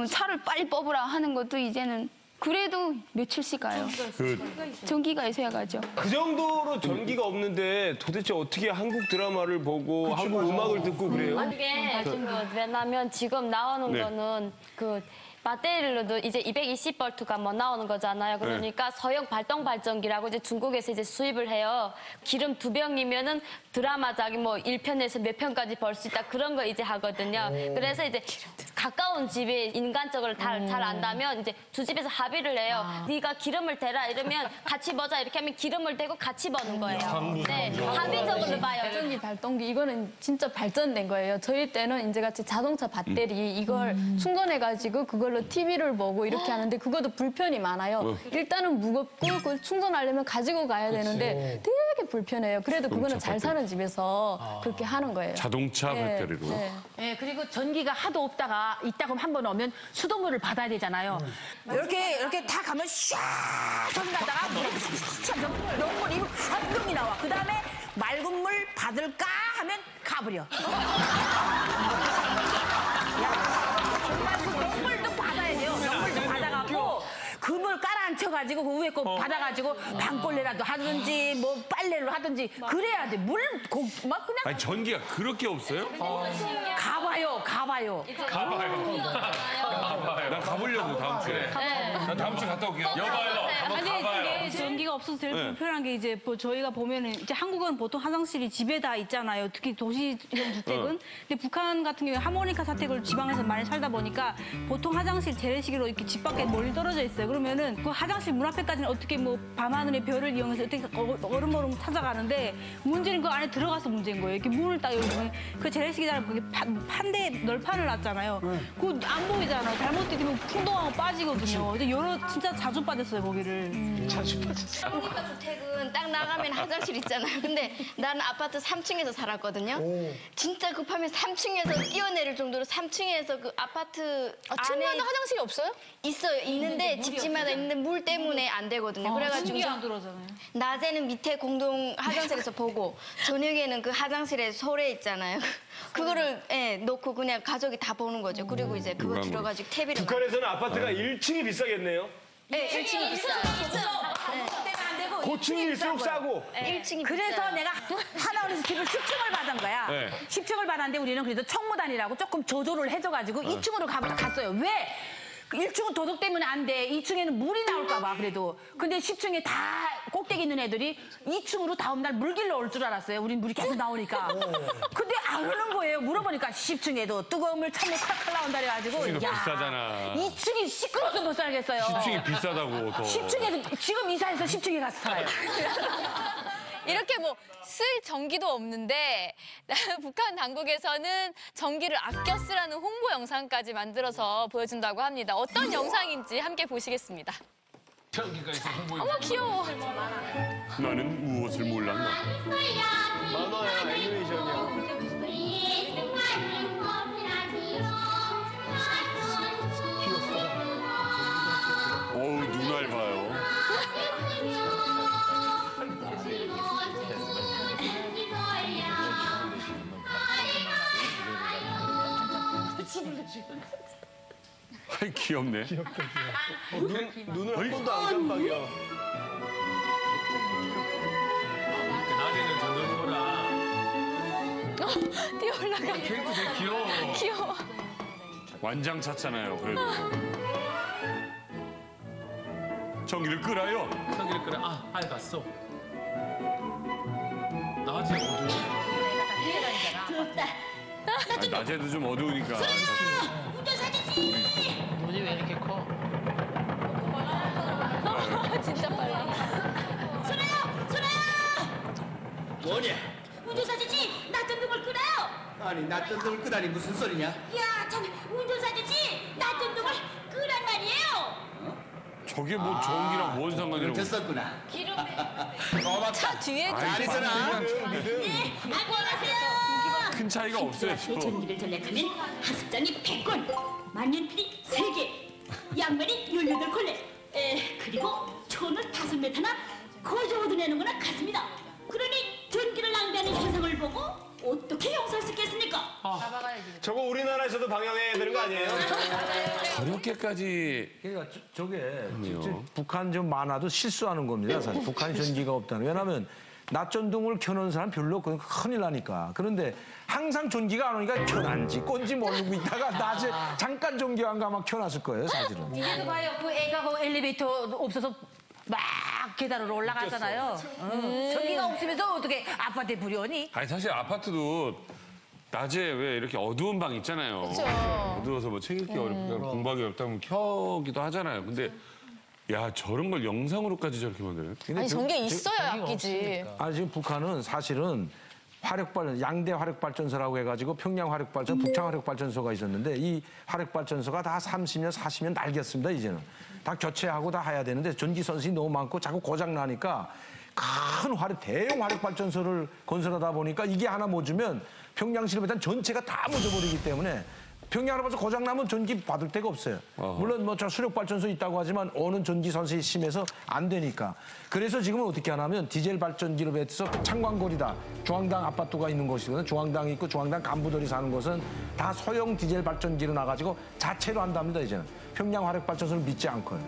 차를 빨리 뽑으라 하는 것도 이제는 그래도 며칠씩 가요. 전기가 있어야 가죠. 그 정도로 전기가 없는데 도대체 어떻게 한국 드라마를 보고 한국 음악을 듣고 그래요? 이게 왜냐면 지금 나오는 네. 거는 그 배터리로도 이제 220V가 뭐 나오는 거잖아요. 그러니까 소형 발동 발전기라고 이제 중국에서 이제 수입을 해요. 기름 2병이면은 드라마작이 뭐 1편에서 몇 편까지 볼 수 있다 그런 거 이제 하거든요. 그래서 이제 가까운 집에 인간적으로 잘 안다면 이제 두 집에서 합의를 해요. 네가 기름을 대라 이러면 같이 보자 이렇게 하면 기름을 대고 같이 버는 거예요. 네, 합의적으로 봐요. 발전기, 발동기 이거는 진짜 발전된 거예요. 저희 때는 이제 같이 자동차 배터리 이걸 충전해가지고 그걸로 TV를 보고 이렇게 하는데 그것도 불편이 많아요. 일단은 무겁고 그걸 충전하려면 가지고 가야 되는데 되게 불편해요. 그래도 그거는 잘 사는 집에서 그렇게 하는 거예요. 자동차 배터리로. 네, 그리고 전기가 하도 없다가 있다고 한 번 오면 수돗물을 받아야 되잖아요. 이렇게 다 가면 샥 소리 나다가 너무 입을 한 병이 나와. 그 다음에 맑은 물 받을까 하면 가버려. 정말 그 너물도 받아야 돼요. 너물도 받아갖고 그 물 깔아앉혀 쳐가지고 그 위에 거 받아가지고 방걸레라도 하든지 뭐 빨래를 하든지 그래야 돼. 물 막 그냥. 아니 전기가 그렇게 없어요? 가봐요. 가봐요. 난 가보려고 다음 주에. 난 다음 주에 갔다 올게요. 여봐요. 한번 아니, 가봐요. 이게 전기가 없어서 제일 네. 불편한 게 이제 뭐 저희가 보면은 이제 한국은 보통 화장실이 집에 다 있잖아요. 특히 도시형 주택은. 근데 북한 같은 경우에 하모니카 사택을 지방에서 많이 살다 보니까 보통 화장실 재래식으로 이렇게 집 밖에 멀리 떨어져 있어요. 그러면은 그 화장실 문 앞에까지는 어떻게 뭐 밤하늘의 별을 이용해서 어떻게 얼음얼음 찾아가는데 문제는 그 안에 들어가서 문제인 거예요. 이렇게 문을 딱 열면 그 재래식이잖아요. 그게 판대 널판을 놨잖아요. 그거 안 보이잖아요. 잘못 뛰면 풍덩하고 빠지거든요. 근데 여러 진짜 자주 빠졌어요 거기를. 자주 빠졌어요. 하모니카 주택은 딱 나가면 화장실 있잖아요. 근데 나는 아파트 3층에서 살았거든요. 진짜 급하면 3층에서 뛰어내릴 정도로 3층에서 그 아파트 층마다 화장실이 없어요? 있어요. 있는데 집집마다 있는데 물 때문에 안 되거든요. 그래가지고 신기 안 들어오잖아요. 낮에는 밑에 공동 화장실에서 보고 저녁에는 그 화장실에 소래 있잖아요. 그거를 놓고 그냥 가족이 다 보는 거죠. 그리고 이제 그거 들어가지고 TV를 북한에서는 아파트가 1층이 비싸겠네요. 네, 1층이 비싸요. 고층일수록 싸고. 1층이 그래서 비싸요. 내가 하나원에서 집을 10층을 받은 거야. 네. 10층을 받았는데 우리는 그래도 청무단이라고 조금 조조를 해줘가지고 2층으로 갔어요. 왜? 1층은 도둑 때문에 안 돼. 2층에는 물이 나올까 봐 그래도. 근데 10층에 다 꼭대기 있는 애들이 2층으로 다음날 물 길러 올 줄 알았어요. 우린 물이 계속 나오니까. 근데 안 오는 거예요. 물어보니까 10층에도 뜨거운 물 찬물 콸콸 나온다 그래가지고. 10층이 더 비싸잖아. 2층이 시끄러워서 못 살겠어요. 10층이 비싸다고 더. 10층에도 지금 이사해서 10층에 가서 살아요. 이렇게 뭐 쓸 전기도 없는데 북한 당국에서는 전기를 아껴 쓰라는 홍보 영상까지 만들어서 보여준다고 합니다. 어떤 영상인지 함께 보시겠습니다. 전기까지 홍보해. 어머 귀여워. 나는 무엇을 몰랐나. 만화야, 애니메이션이야. 어우 눈알 봐요. 아이 귀엽네. 눈을 한 번도 안 깜빡이야. 낮에는 전전거라. 뛰어올라가. 걔도 되게 귀여워. 귀여워. 완장 찼잖아요. 그래도. 전기를 끄라요. 전기를 끄라. 아, 밝았어. 낮에 어두워. 아니, 낮에도 좀 어두우니까. 눈이 왜 이렇게 커? 진짜 빨라. 뭐냐? 운전사지지 낮전 등을 끄라요. 아니 낮전 등을 끄다니 무슨 소리냐? 야, 참 운전사지지 낮전 등을 끄란 말이에요. 저게 뭐 전기랑 뭔 상관이라고. 됐었구나. 차 뒤에 잘 있어라. 네, 안녕하세요. 큰 차이가 없어요. 내 전기를 전략하면 하숙장이 100건, 만년필이 3개, 양말이 18콜레, 그리고 초는 5메타나 거저 얻어내는 거나 같습니다. 그러니 전기를 낭비하는 현상을 보고 어떻게 용서할 수 있겠습니까? 저거 우리나라에서도 방영해야 되는 거 아니에요? 저렇게까지. 그러니까 저게 진짜 북한 좀 많아도 실수하는 겁니다. 사실 북한이 전기가 없다는. 왜냐하면 낮전등을 켜놓은 사람 별로 없거든요. 큰일 나니까. 그런데 항상 전기가 안 오니까 켜놨지 꼰지 모르고 있다가 낮에 잠깐 전기 안 가면 켜놨을 거예요, 사실은. 이제도 봐요. 그 애가 그 엘리베이터 없어서 막 계단으로 올라가잖아요. 전기가 없으면서 어떻게 아파트에 불이 오니? 아니 사실 아파트도 낮에 왜 이렇게 어두운 방 있잖아요. 그쵸. 어두워서 뭐 책 읽기 어렵고 공부하기 어렵다면 켜기도 하잖아요. 근데 야 저런 걸 영상으로까지 저렇게 만들어요? 아니 전기 있어야 아끼지. 아니 지금 북한은 사실은 화력발전, 양대 화력발전소라고 해가지고 평양 화력발전, 북창 화력발전소가 있었는데 이 화력발전소가 다 30년, 40년 낡았습니다, 이제는. 다 교체하고 다 해야 되는데 전기선수이 너무 많고 자꾸 고장나니까 큰 대형 화력발전소를 건설하다 보니까 이게 하나 못 주면 평양시립에단 전체가 다 묻어버리기 때문에 평양으로 봐서 고장나면 전기 받을 데가 없어요. 물론 뭐 저 수력발전소 있다고 하지만 오는 전기 선수이 심해서 안 되니까. 그래서 지금은 어떻게 하냐면 디젤 발전기로 배해서 창광거리다. 중앙당 아파트가 있는 곳이거든요. 중앙당이 있고 중앙당 간부들이 사는 곳은 다 소형 디젤 발전기로 나가지고 자체로 한답니다, 이제는. 평양 화력발전소를 믿지 않고요.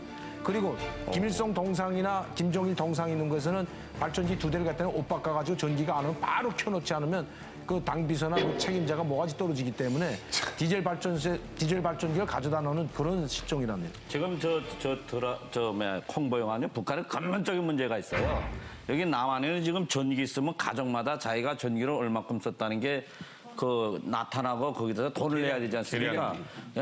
그리고 김일성 동상이나 김정일 동상이 있는 곳에서는 발전기 2대를 갖다 옷 바꿔가지고 전기가 안 오면 바로 켜놓지 않으면 그 당비서나 그 책임자가 뭐가지 떨어지기 때문에 디젤 발전기를 가져다 놓는 그런 실종이랍니다. 지금 콩보영 아니요 북한에 근본적인 문제가 있어요. 여기 남한에는 지금 전기 있으면 가정마다 자기가 전기를 얼마큼 썼다는 게 나타나고 거기다가 돈을 내야 되지 않습니까?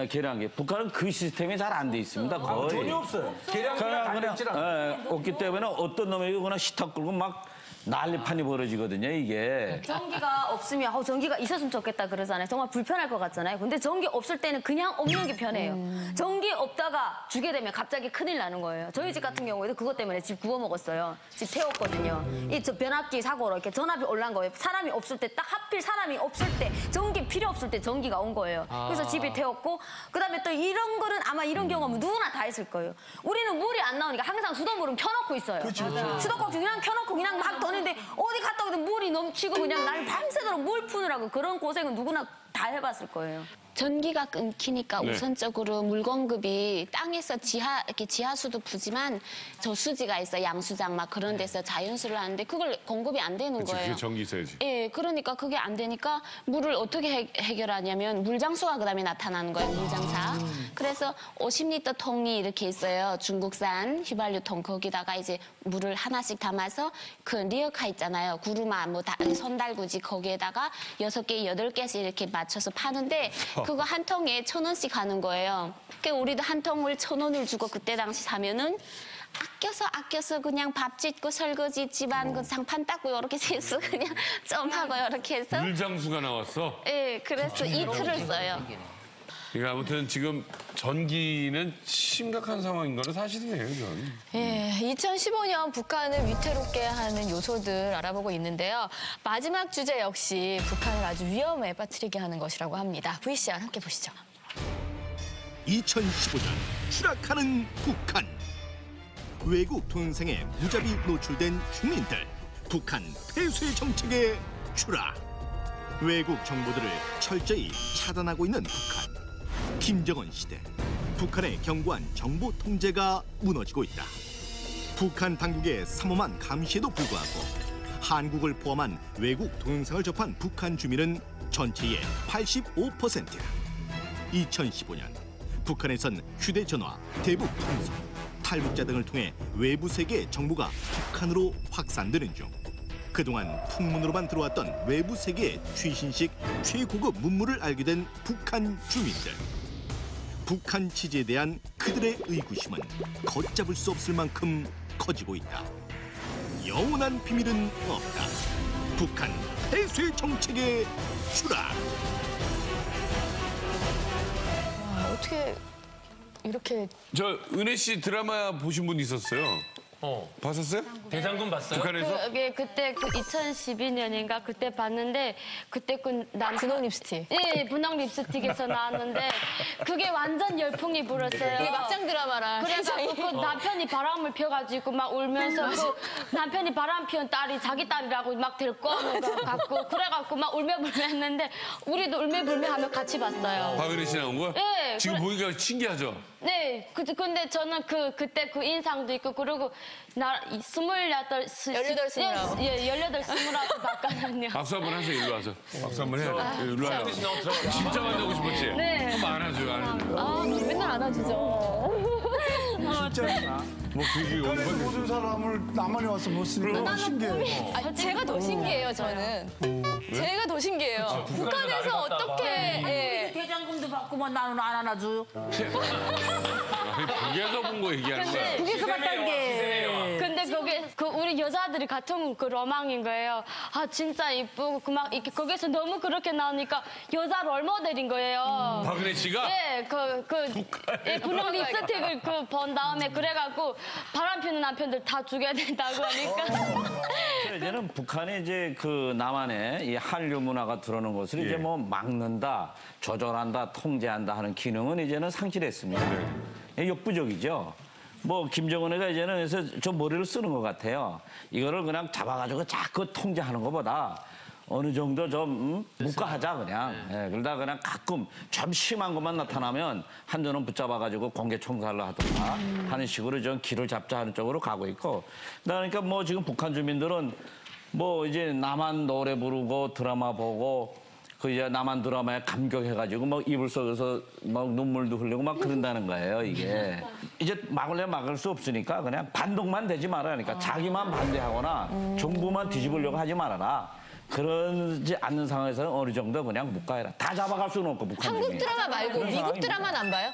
계량기. 북한은 그 시스템이 잘 안 돼 있습니다. 거의. 전혀 없어요. 계량기가 단백질 없기 때문에 어떤 놈이 그냥 시탁 끌고 막 난리판이 벌어지거든요, 이게. 전기가 없으면 전기가 있었으면 좋겠다 그러잖아요. 정말 불편할 것 같잖아요. 근데 전기 없을 때는 그냥 없는 게 편해요. 전기 없다가 주게 되면 갑자기 큰일 나는 거예요. 저희 집 같은 경우에도 그것 때문에 집 구워 먹었어요. 집 태웠거든요. 저 변압기 사고로 이렇게 전압이 올라간 거예요. 사람이 없을 때 딱 하필 사람이 없을 때 전기 필요 없을 때 전기가 온 거예요. 그래서 집이 태웠고 그다음에 또 이런 거는 아마 이런 경험은 누구나 다 했을 거예요. 우리는 물이 안 나오니까 항상 수돗물은 켜놓고 있어요. 수도꼭지 그냥 켜놓고 그냥 막 떠는데 어디 갔다 오든 물이 넘치고 그냥 날 밤새도록 물 푸느라고 그런 고생은 누구나 다 해봤을 거예요. 전기가 끊기니까 네. 우선적으로 물 공급이 땅에서 이렇게 지하수도 푸지만 저수지가 있어 양수장 막 그런 데서 자연수를 하는데 그걸 공급이 안 되는 그치, 거예요. 그게 전기 있어야지. 예, 그러니까 그게 안 되니까 물을 어떻게 해결하냐면 물장수가 그다음에 나타나는 거예요. 물장사. 그래서 50리터 통이 이렇게 있어요. 중국산 휘발유통 거기다가 이제 물을 하나씩 담아서 그 리어카 있잖아요. 구루마 손달구지 거기에다가 6개, 8개씩 이렇게 맞춰서 파는데 그거 한 통에 1,000원씩 하는 거예요. 그러니까 우리도 한 통을 1,000원을 주고 그때 당시 사면은 아껴서 그냥 밥 짓고 설거지 집안 그 장판 닦고 이렇게 해서 그냥 좀 하고 이렇게 해서 물장수가 나왔어? 예, 그래서 이틀을 써요. 그러니까 아무튼 지금 전기는 심각한 상황인 거는 사실이네요, 이건. 예, 2015년 북한을 위태롭게 하는 요소들 알아보고 있는데요. 마지막 주제 역시 북한을 아주 위험에 빠뜨리게 하는 것이라고 합니다. VCR 함께 보시죠. 2015년 추락하는 북한. 외국 동영상에 무자비 노출된 주민들. 북한 폐쇄 정책의 추락. 외국 정보들을 철저히 차단하고 있는 북한. 김정은 시대. 북한의 견고한 정보 통제가 무너지고 있다. 북한 당국의 삼엄한 감시에도 불구하고 한국을 포함한 외국 동영상을 접한 북한 주민은 전체의 85%야. 2015년 북한에선 휴대전화, 대북 통성, 탈북자 등을 통해 외부 세계의 정보가 북한으로 확산되는 중 그동안 풍문으로만 들어왔던 외부 세계의 최신식 최고급 문물을 알게 된 북한 주민들. 북한 취재에 대한 그들의 의구심은 걷잡을 수 없을 만큼 커지고 있다. 영원한 비밀은 없다. 북한 폐쇄 정책의 추락. 와, 어떻게 이렇게 은혜 씨 드라마 보신 분 있었어요? 봤었어요? 대장군 봤어요? 북한에서? 그때 2012년인가 그때 봤는데 그때 분홍 립스틱. 예, 분홍 립스틱에서 나왔는데 그게 완전 열풍이 불었어요. 이게 막장 드라마라. 그래가지고 그 남편이 바람을 펴가지고 막 울면서 그 남편이 바람 피운 딸이 자기 딸이라고 막 데리고 갖고 그래갖고 막 울며불며 했는데 우리도 울며불며 하며 같이 봤어요. 박은혜 씨 나온 거야? 네. 지금 보니까 신기하죠? 네, 근데 저는 그때 그 인상도 있고 그리고 나 18, 20, 예, 18, 20하고 봤거든요. 박수 한번 하세요, 일로 와서. 박수 한번 해요. 일로 와요. 진짜 진짜 만나고 싶었지? 네. 한번 안아줘요, 안아줘요. 맨날 안아주죠. 진짜 뭐 그게 북한에서 모든 사람을 남한에 와서 못 쓰니까 너무 신기해요. 제가 더 신기해요, 저는. 제가 더 신기해요. 북한에서 어떻게 대장금도 받고만 나는 안 안아줘. 북에서 본 거 얘기하는 거야. 북에서 봤다는 게. 근데 그게 우리 여자들이 같은 그 로망인 거예요. 아 진짜 이쁘고 막 이렇게 거기서 너무 그렇게 나오니까 여자 롤모델인 거예요. 박은혜 씨가? 예, 분홍 립스틱을 본 다음에 그래갖고 바람 피는 남편들 다 죽여야 된다고 하니까. 이제는 북한에 이제 그 남한에 이 한류 문화가 들어오는 것을 이제 뭐 막는다, 조절한다, 통제한다 하는 기능은 이제는 상실했습니다. 역부족이죠. 뭐 김정은이가 이제는 그래서 저 머리를 쓰는 것 같아요. 이거를 그냥 잡아가지고 자꾸 통제하는 것보다 어느 정도 좀 묵과하자 그냥. 예, 그러다 그냥 가끔 좀 심한 것만 나타나면 한전은 붙잡아가지고 공개 청사를 하든가 하는 식으로 좀 길을 잡자 하는 쪽으로 가고 있고. 그러니까 뭐 지금 북한 주민들은 뭐 이제 남한 노래 부르고 드라마 보고 그 이제 남한 드라마에 감격해가지고 막 이불 속에서 막 눈물도 흘리고 막 그런다는 거예요, 이게. 이제 막으려면 막을 수 없으니까 그냥 반동만 되지 말아야 하니까 자기만 반대하거나 정부만 뒤집으려고 하지 말아라. 그러지 않는 상황에서는 어느 정도 그냥 묵과해라. 다 잡아갈 수는 없고, 북한 한국 주민. 드라마 말고 미국 드라마는 안 봐요?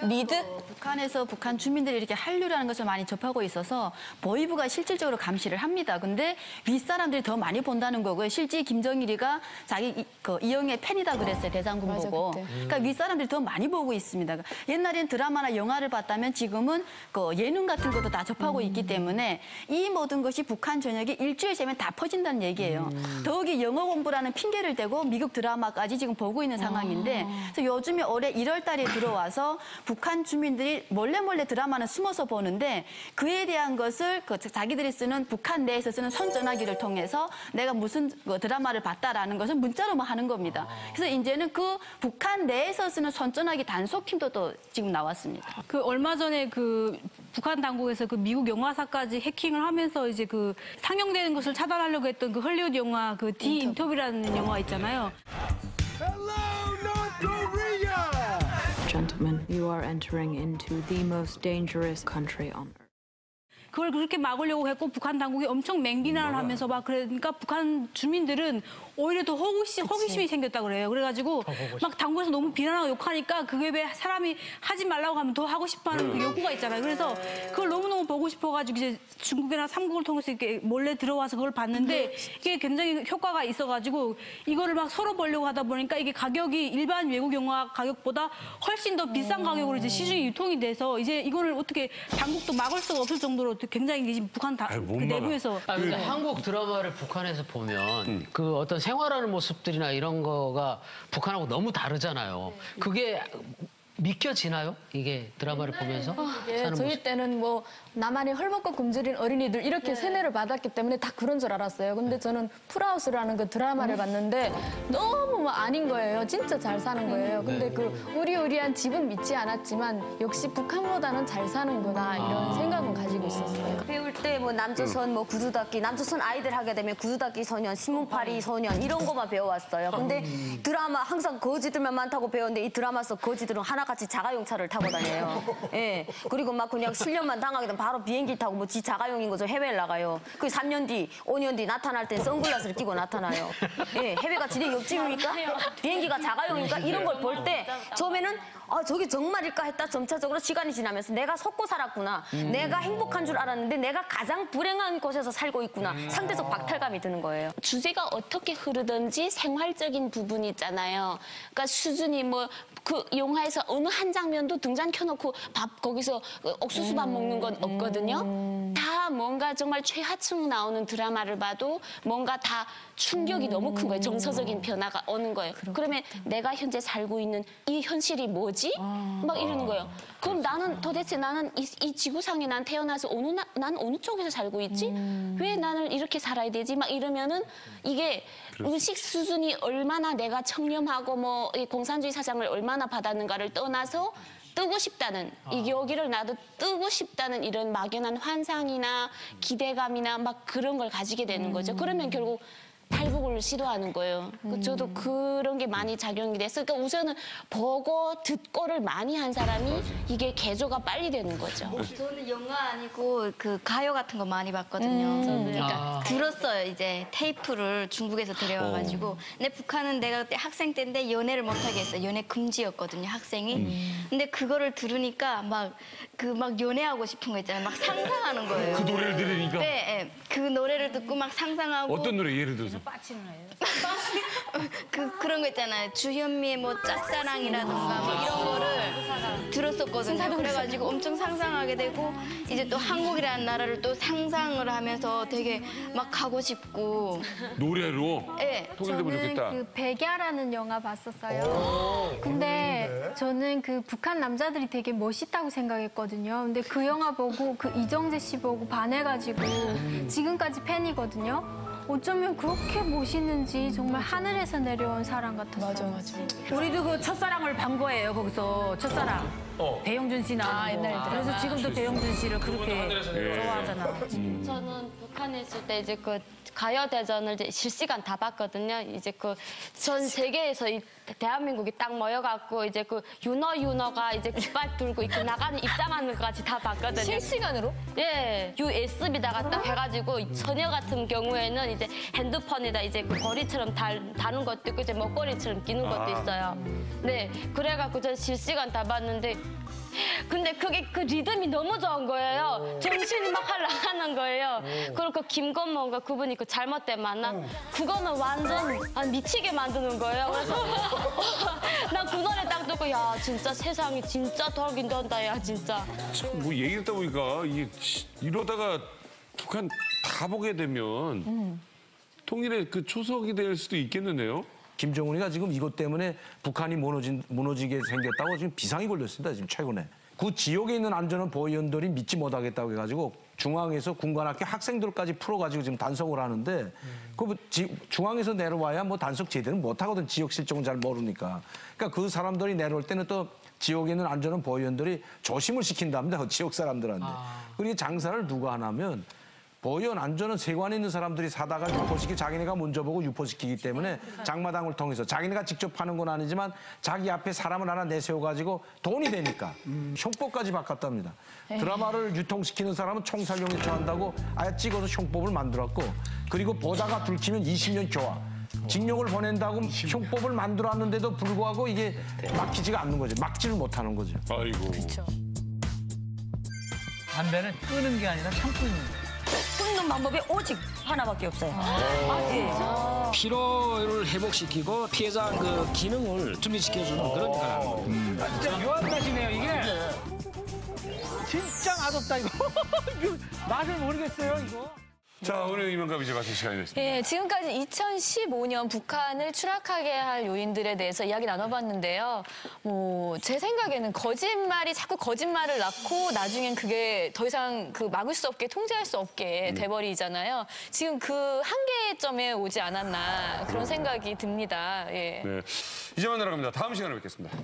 리드? 북한에서 북한 주민들이 이렇게 한류라는 것을 많이 접하고 있어서 보위부가 실질적으로 감시를 합니다. 근데 윗사람들이 더 많이 본다는 거고요. 실제 김정일이가 자기 이영애 팬이다 그랬어요. 대장군 맞아, 보고. 그때. 그러니까 윗사람들이 더 많이 보고 있습니다. 옛날엔 드라마나 영화를 봤다면 지금은 그 예능 같은 것도 다 접하고 있기 때문에 이 모든 것이 북한 전역에 일주일 지나면 다 퍼진다는 얘기예요. 더욱이 영어 공부라는 핑계를 대고 미국 드라마까지 지금 보고 있는 상황인데 그래서 요즘에 올해 1월 달에 들어와서 북한 주민들이 몰래 드라마는 숨어서 보는데 그에 대한 것을 자기들이 쓰는 북한 내에서 쓰는 손전화기를 통해서 내가 무슨 드라마를 봤다라는 것을 문자로만 하는 겁니다. 그래서 이제는 그 북한 내에서 쓰는 손전화기 단속팀도 또 지금 나왔습니다. 그 얼마 전에 그 북한 당국에서 그 미국 영화사까지 해킹을 하면서 이제 그 상영되는 것을 차단하려고 했던 그 헐리우드 영화 그 디 인터뷰라는 영화 있잖아요. Gentlemen, you are entering into the most dangerous country on earth. 그걸 그렇게 막으려고 했고 북한 당국이 엄청 맹비난을 하면서 막 그러니까 북한 주민들은 오히려 더 호기심이 생겼다 그래요. 그래가지고 막 당국에서 너무 비난하고 욕하니까 그게 왜 사람이 하지 말라고 하면 더 하고 싶어하는 그 욕구가 있잖아요. 그래서 그걸 너무너무 보고 싶어가지고 이제 중국이나 삼국을 통해서 이렇게 몰래 들어와서 그걸 봤는데 이게 굉장히 효과가 있어가지고 이거를 막 서로 보려고 하다 보니까 이게 가격이 일반 외국 영화 가격보다 훨씬 더 비싼 가격으로 이제 시중에 유통이 돼서 이제 이거를 어떻게 당국도 막을 수가 없을 정도로 굉장히 지금 북한 그 내부에서 근데 한국 드라마를 북한에서 보면 그 어떤 생활하는 모습들이나 이런 거가 북한하고 너무 다르잖아요. 그게 믿겨지나요? 이게 드라마를 보면서 사는 저희 모습. 때는 뭐 나만의 헐벗고 굶주린 어린이들 이렇게 세뇌를 받았기 때문에 다 그런 줄 알았어요. 근데 저는 풀하우스라는 그 드라마를 봤는데 너무 뭐 아닌 거예요. 진짜 잘 사는 거예요. 근데 그 우리한 집은 믿지 않았지만 역시 북한보다는 잘 사는구나 이런 생각은 가지고 있었어요. 배울 때 뭐 남조선 뭐 구두닦기, 남조선 아이들 하게 되면 구두닦기 소년, 신문팔이 소년 이런 거만 배워왔어요. 근데 드라마 항상 거지들만 많다고 배웠는데 이 드라마 속 거지들은 하나같이 자가용차를 타고 다녀요. 예. 그리고 막 그냥 실력만 당하게 되면 바로 비행기 타고 뭐 지 자가용인 거죠. 해외를 나가요. 그 3년 뒤, 5년 뒤 나타날 때 선글라스를 끼고 나타나요. 예. 해외가 지네 옆집입니까? 비행기가 자가용입니까? 이런 걸 볼 때 처음에는 아, 저게 정말일까 했다 점차적으로 시간이 지나면서 내가 속고 살았구나. 내가 행복한 줄 알았는데 내가 가장 불행한 곳에서 살고 있구나. 상대적 박탈감이 드는 거예요. 주제가 어떻게 흐르든지 생활적인 부분이 있잖아요. 그러니까 수준이 뭐 그 영화에서 어느 한 장면도 등잔 켜놓고 밥 거기서 옥수수밥 먹는 건 없거든요. 다 뭔가 정말 최하층 나오는 드라마를 봐도 뭔가 다 충격이 너무 큰 거예요. 정서적인 변화가 오는 거예요. 그러면 내가 현재 살고 있는 이 현실이 뭐지? 막 이러는 거예요. 그럼 나는 도대체 나는 이 지구상에 난 태어나서 난 어느 쪽에서 살고 있지? 왜 나는 이렇게 살아야 되지? 막 이러면은 이게 의식 수준이 얼마나 내가 청렴하고 뭐 공산주의 사상을 얼마나 받았는가를 떠나서 뜨고 싶다는 여기를 나도 뜨고 싶다는 이런 막연한 환상이나 기대감이나 막 그런 걸 가지게 되는 거죠. 그러면 결국 탈북을 시도하는 거예요. 저도 그런 게 많이 작용이 됐어요. 그러니까 우선은 보고 듣고를 많이 한 사람이 이게 개조가 빨리 되는 거죠. 저는 영화 아니고 그 가요 같은 거 많이 봤거든요. 그러니까 들었어요. 이제 테이프를 중국에서 데려와가지고. 근데 북한은 내가 그때 학생 때인데 연애를 못하게 했어요. 연애 금지였거든요, 학생이. 근데 그거를 들으니까 막 연애하고 싶은 거 있잖아요. 막 상상하는 거예요. 그 노래를 들으니까? 네, 그 노래를 듣고 막 상상하고. 어떤 노래 예를 들어서? 빠치는 애예요. 그런 거 있잖아요. 주현미의 뭐 짝사랑이라든가 뭐 이런 거를 들었었거든요. 그래가지고 엄청 상상하게 되고 이제 또 한국이라는 나라를 또 상상을 하면서 되게 막 가고 싶고. 노래로? 네. 통일되면 좋겠다. 그 백야라는 영화 봤었어요. 근데 저는 그 북한 남자들이 되게 멋있다고 생각했거든요. 근데 그 영화 보고 그 이정재 씨 보고 반해가지고 지금까지 팬이거든요. 어쩌면 그렇게 멋있는지 정말 하늘에서 내려온 사람 같았어요. 맞아. 우리도 그 첫사랑을 반 거예요, 거기서. 첫사랑. 배영준 씨 나오는 거. 옛날 드라마. 그래서 지금도 배영준 씨를 그렇게 하늘에서 좋아하잖아. 저는 북한에 있을 때 이제 그 가요 대전을 이제 실시간 다 봤거든요. 이제 그 전 세계에서 이 대한민국이 딱 모여갖고 이제 그 윤어가 이제 깃발 들고 이렇게 나가는 입장하는 것까지 다 봤거든요. 실시간으로? 예, USB다가 딱 해가지고 처녀 같은 경우에는 이제 핸드폰에다 이제 그 거리처럼 다는 것도 있고 이제 먹거리처럼 끼는 것도 있어요. 네, 그래갖고 전 실시간 다 봤는데. 근데 그게 그 리듬이 너무 좋은 거예요. 정신이 막 하는 거예요. 그리고 그 김건모가 그분이 그 잘못된 만남 그거는 완전 미치게 만드는 거예요. 그래서 난 그 노래 딱 듣고 야 진짜 세상이 진짜 돌긴 돈다 야 진짜. 뭐 얘기 듣다 보니까 이러다가 북한 다 보게 되면 통일의 그 초석이 될 수도 있겠는데요. 김정은이가 지금 이것 때문에 북한이 무너지게 생겼다고 지금 비상이 걸렸습니다. 지금 최근에. 그 지역에 있는 안전한 보위원들이 믿지 못하겠다고 해가지고 중앙에서 군관학교 학생들까지 풀어가지고 지금 단속을 하는데 그 중앙에서 내려와야 뭐 단속 제대로 못하거든. 지역 실정은 잘 모르니까. 그러니까 그 사람들이 내려올 때는 또 지역에 있는 안전한 보위원들이 조심을 시킨답니다. 그 지역 사람들한테. 그리고 장사를 누가 하냐면 보위원 안전은 세관에 있는 사람들이 사다가 유포시키 자기네가 먼저 보고 유포시키기 때문에 장마당을 통해서 자기네가 직접 파는 건 아니지만 자기 앞에 사람을 하나 내세워가지고 돈이 되니까 형법까지 바꿨답니다. 드라마를 유통시키는 사람은 총살용에 처한다고 아예 찍어서 형법을 만들었고 그리고 보다가 불키면 20년 교화. 징역을 보낸다고 형법을 만들었는데도 불구하고 이게 막히지가 않는 거죠. 막지를 못하는 거죠. 아이고. 그렇죠. 담배는 끄는 게 아니라 참고 있는 거예요. 끊는 방법이 오직 하나밖에 없어요. 진짜? 피로를 회복시키고 피해자 그 기능을 준비시켜주는 그런 거라는 진짜 유한맛이네요, 이게. 진짜 맛없다, 이거. 맛을 모르겠어요, 이거. 자, 오늘 이명갑 이제 마칠 시간이 됐습니다. 예, 지금까지 2015년 북한을 추락하게 할 요인들에 대해서 이야기 나눠봤는데요. 제 생각에는 거짓말이 자꾸 거짓말을 낳고 나중엔 그게 더 이상 그 막을 수 없게 통제할 수 없게 돼버리잖아요. 지금 그 한계점에 오지 않았나 그런 생각이 듭니다. 예. 네. 이제 만나러 갑니다. 다음 시간에 뵙겠습니다.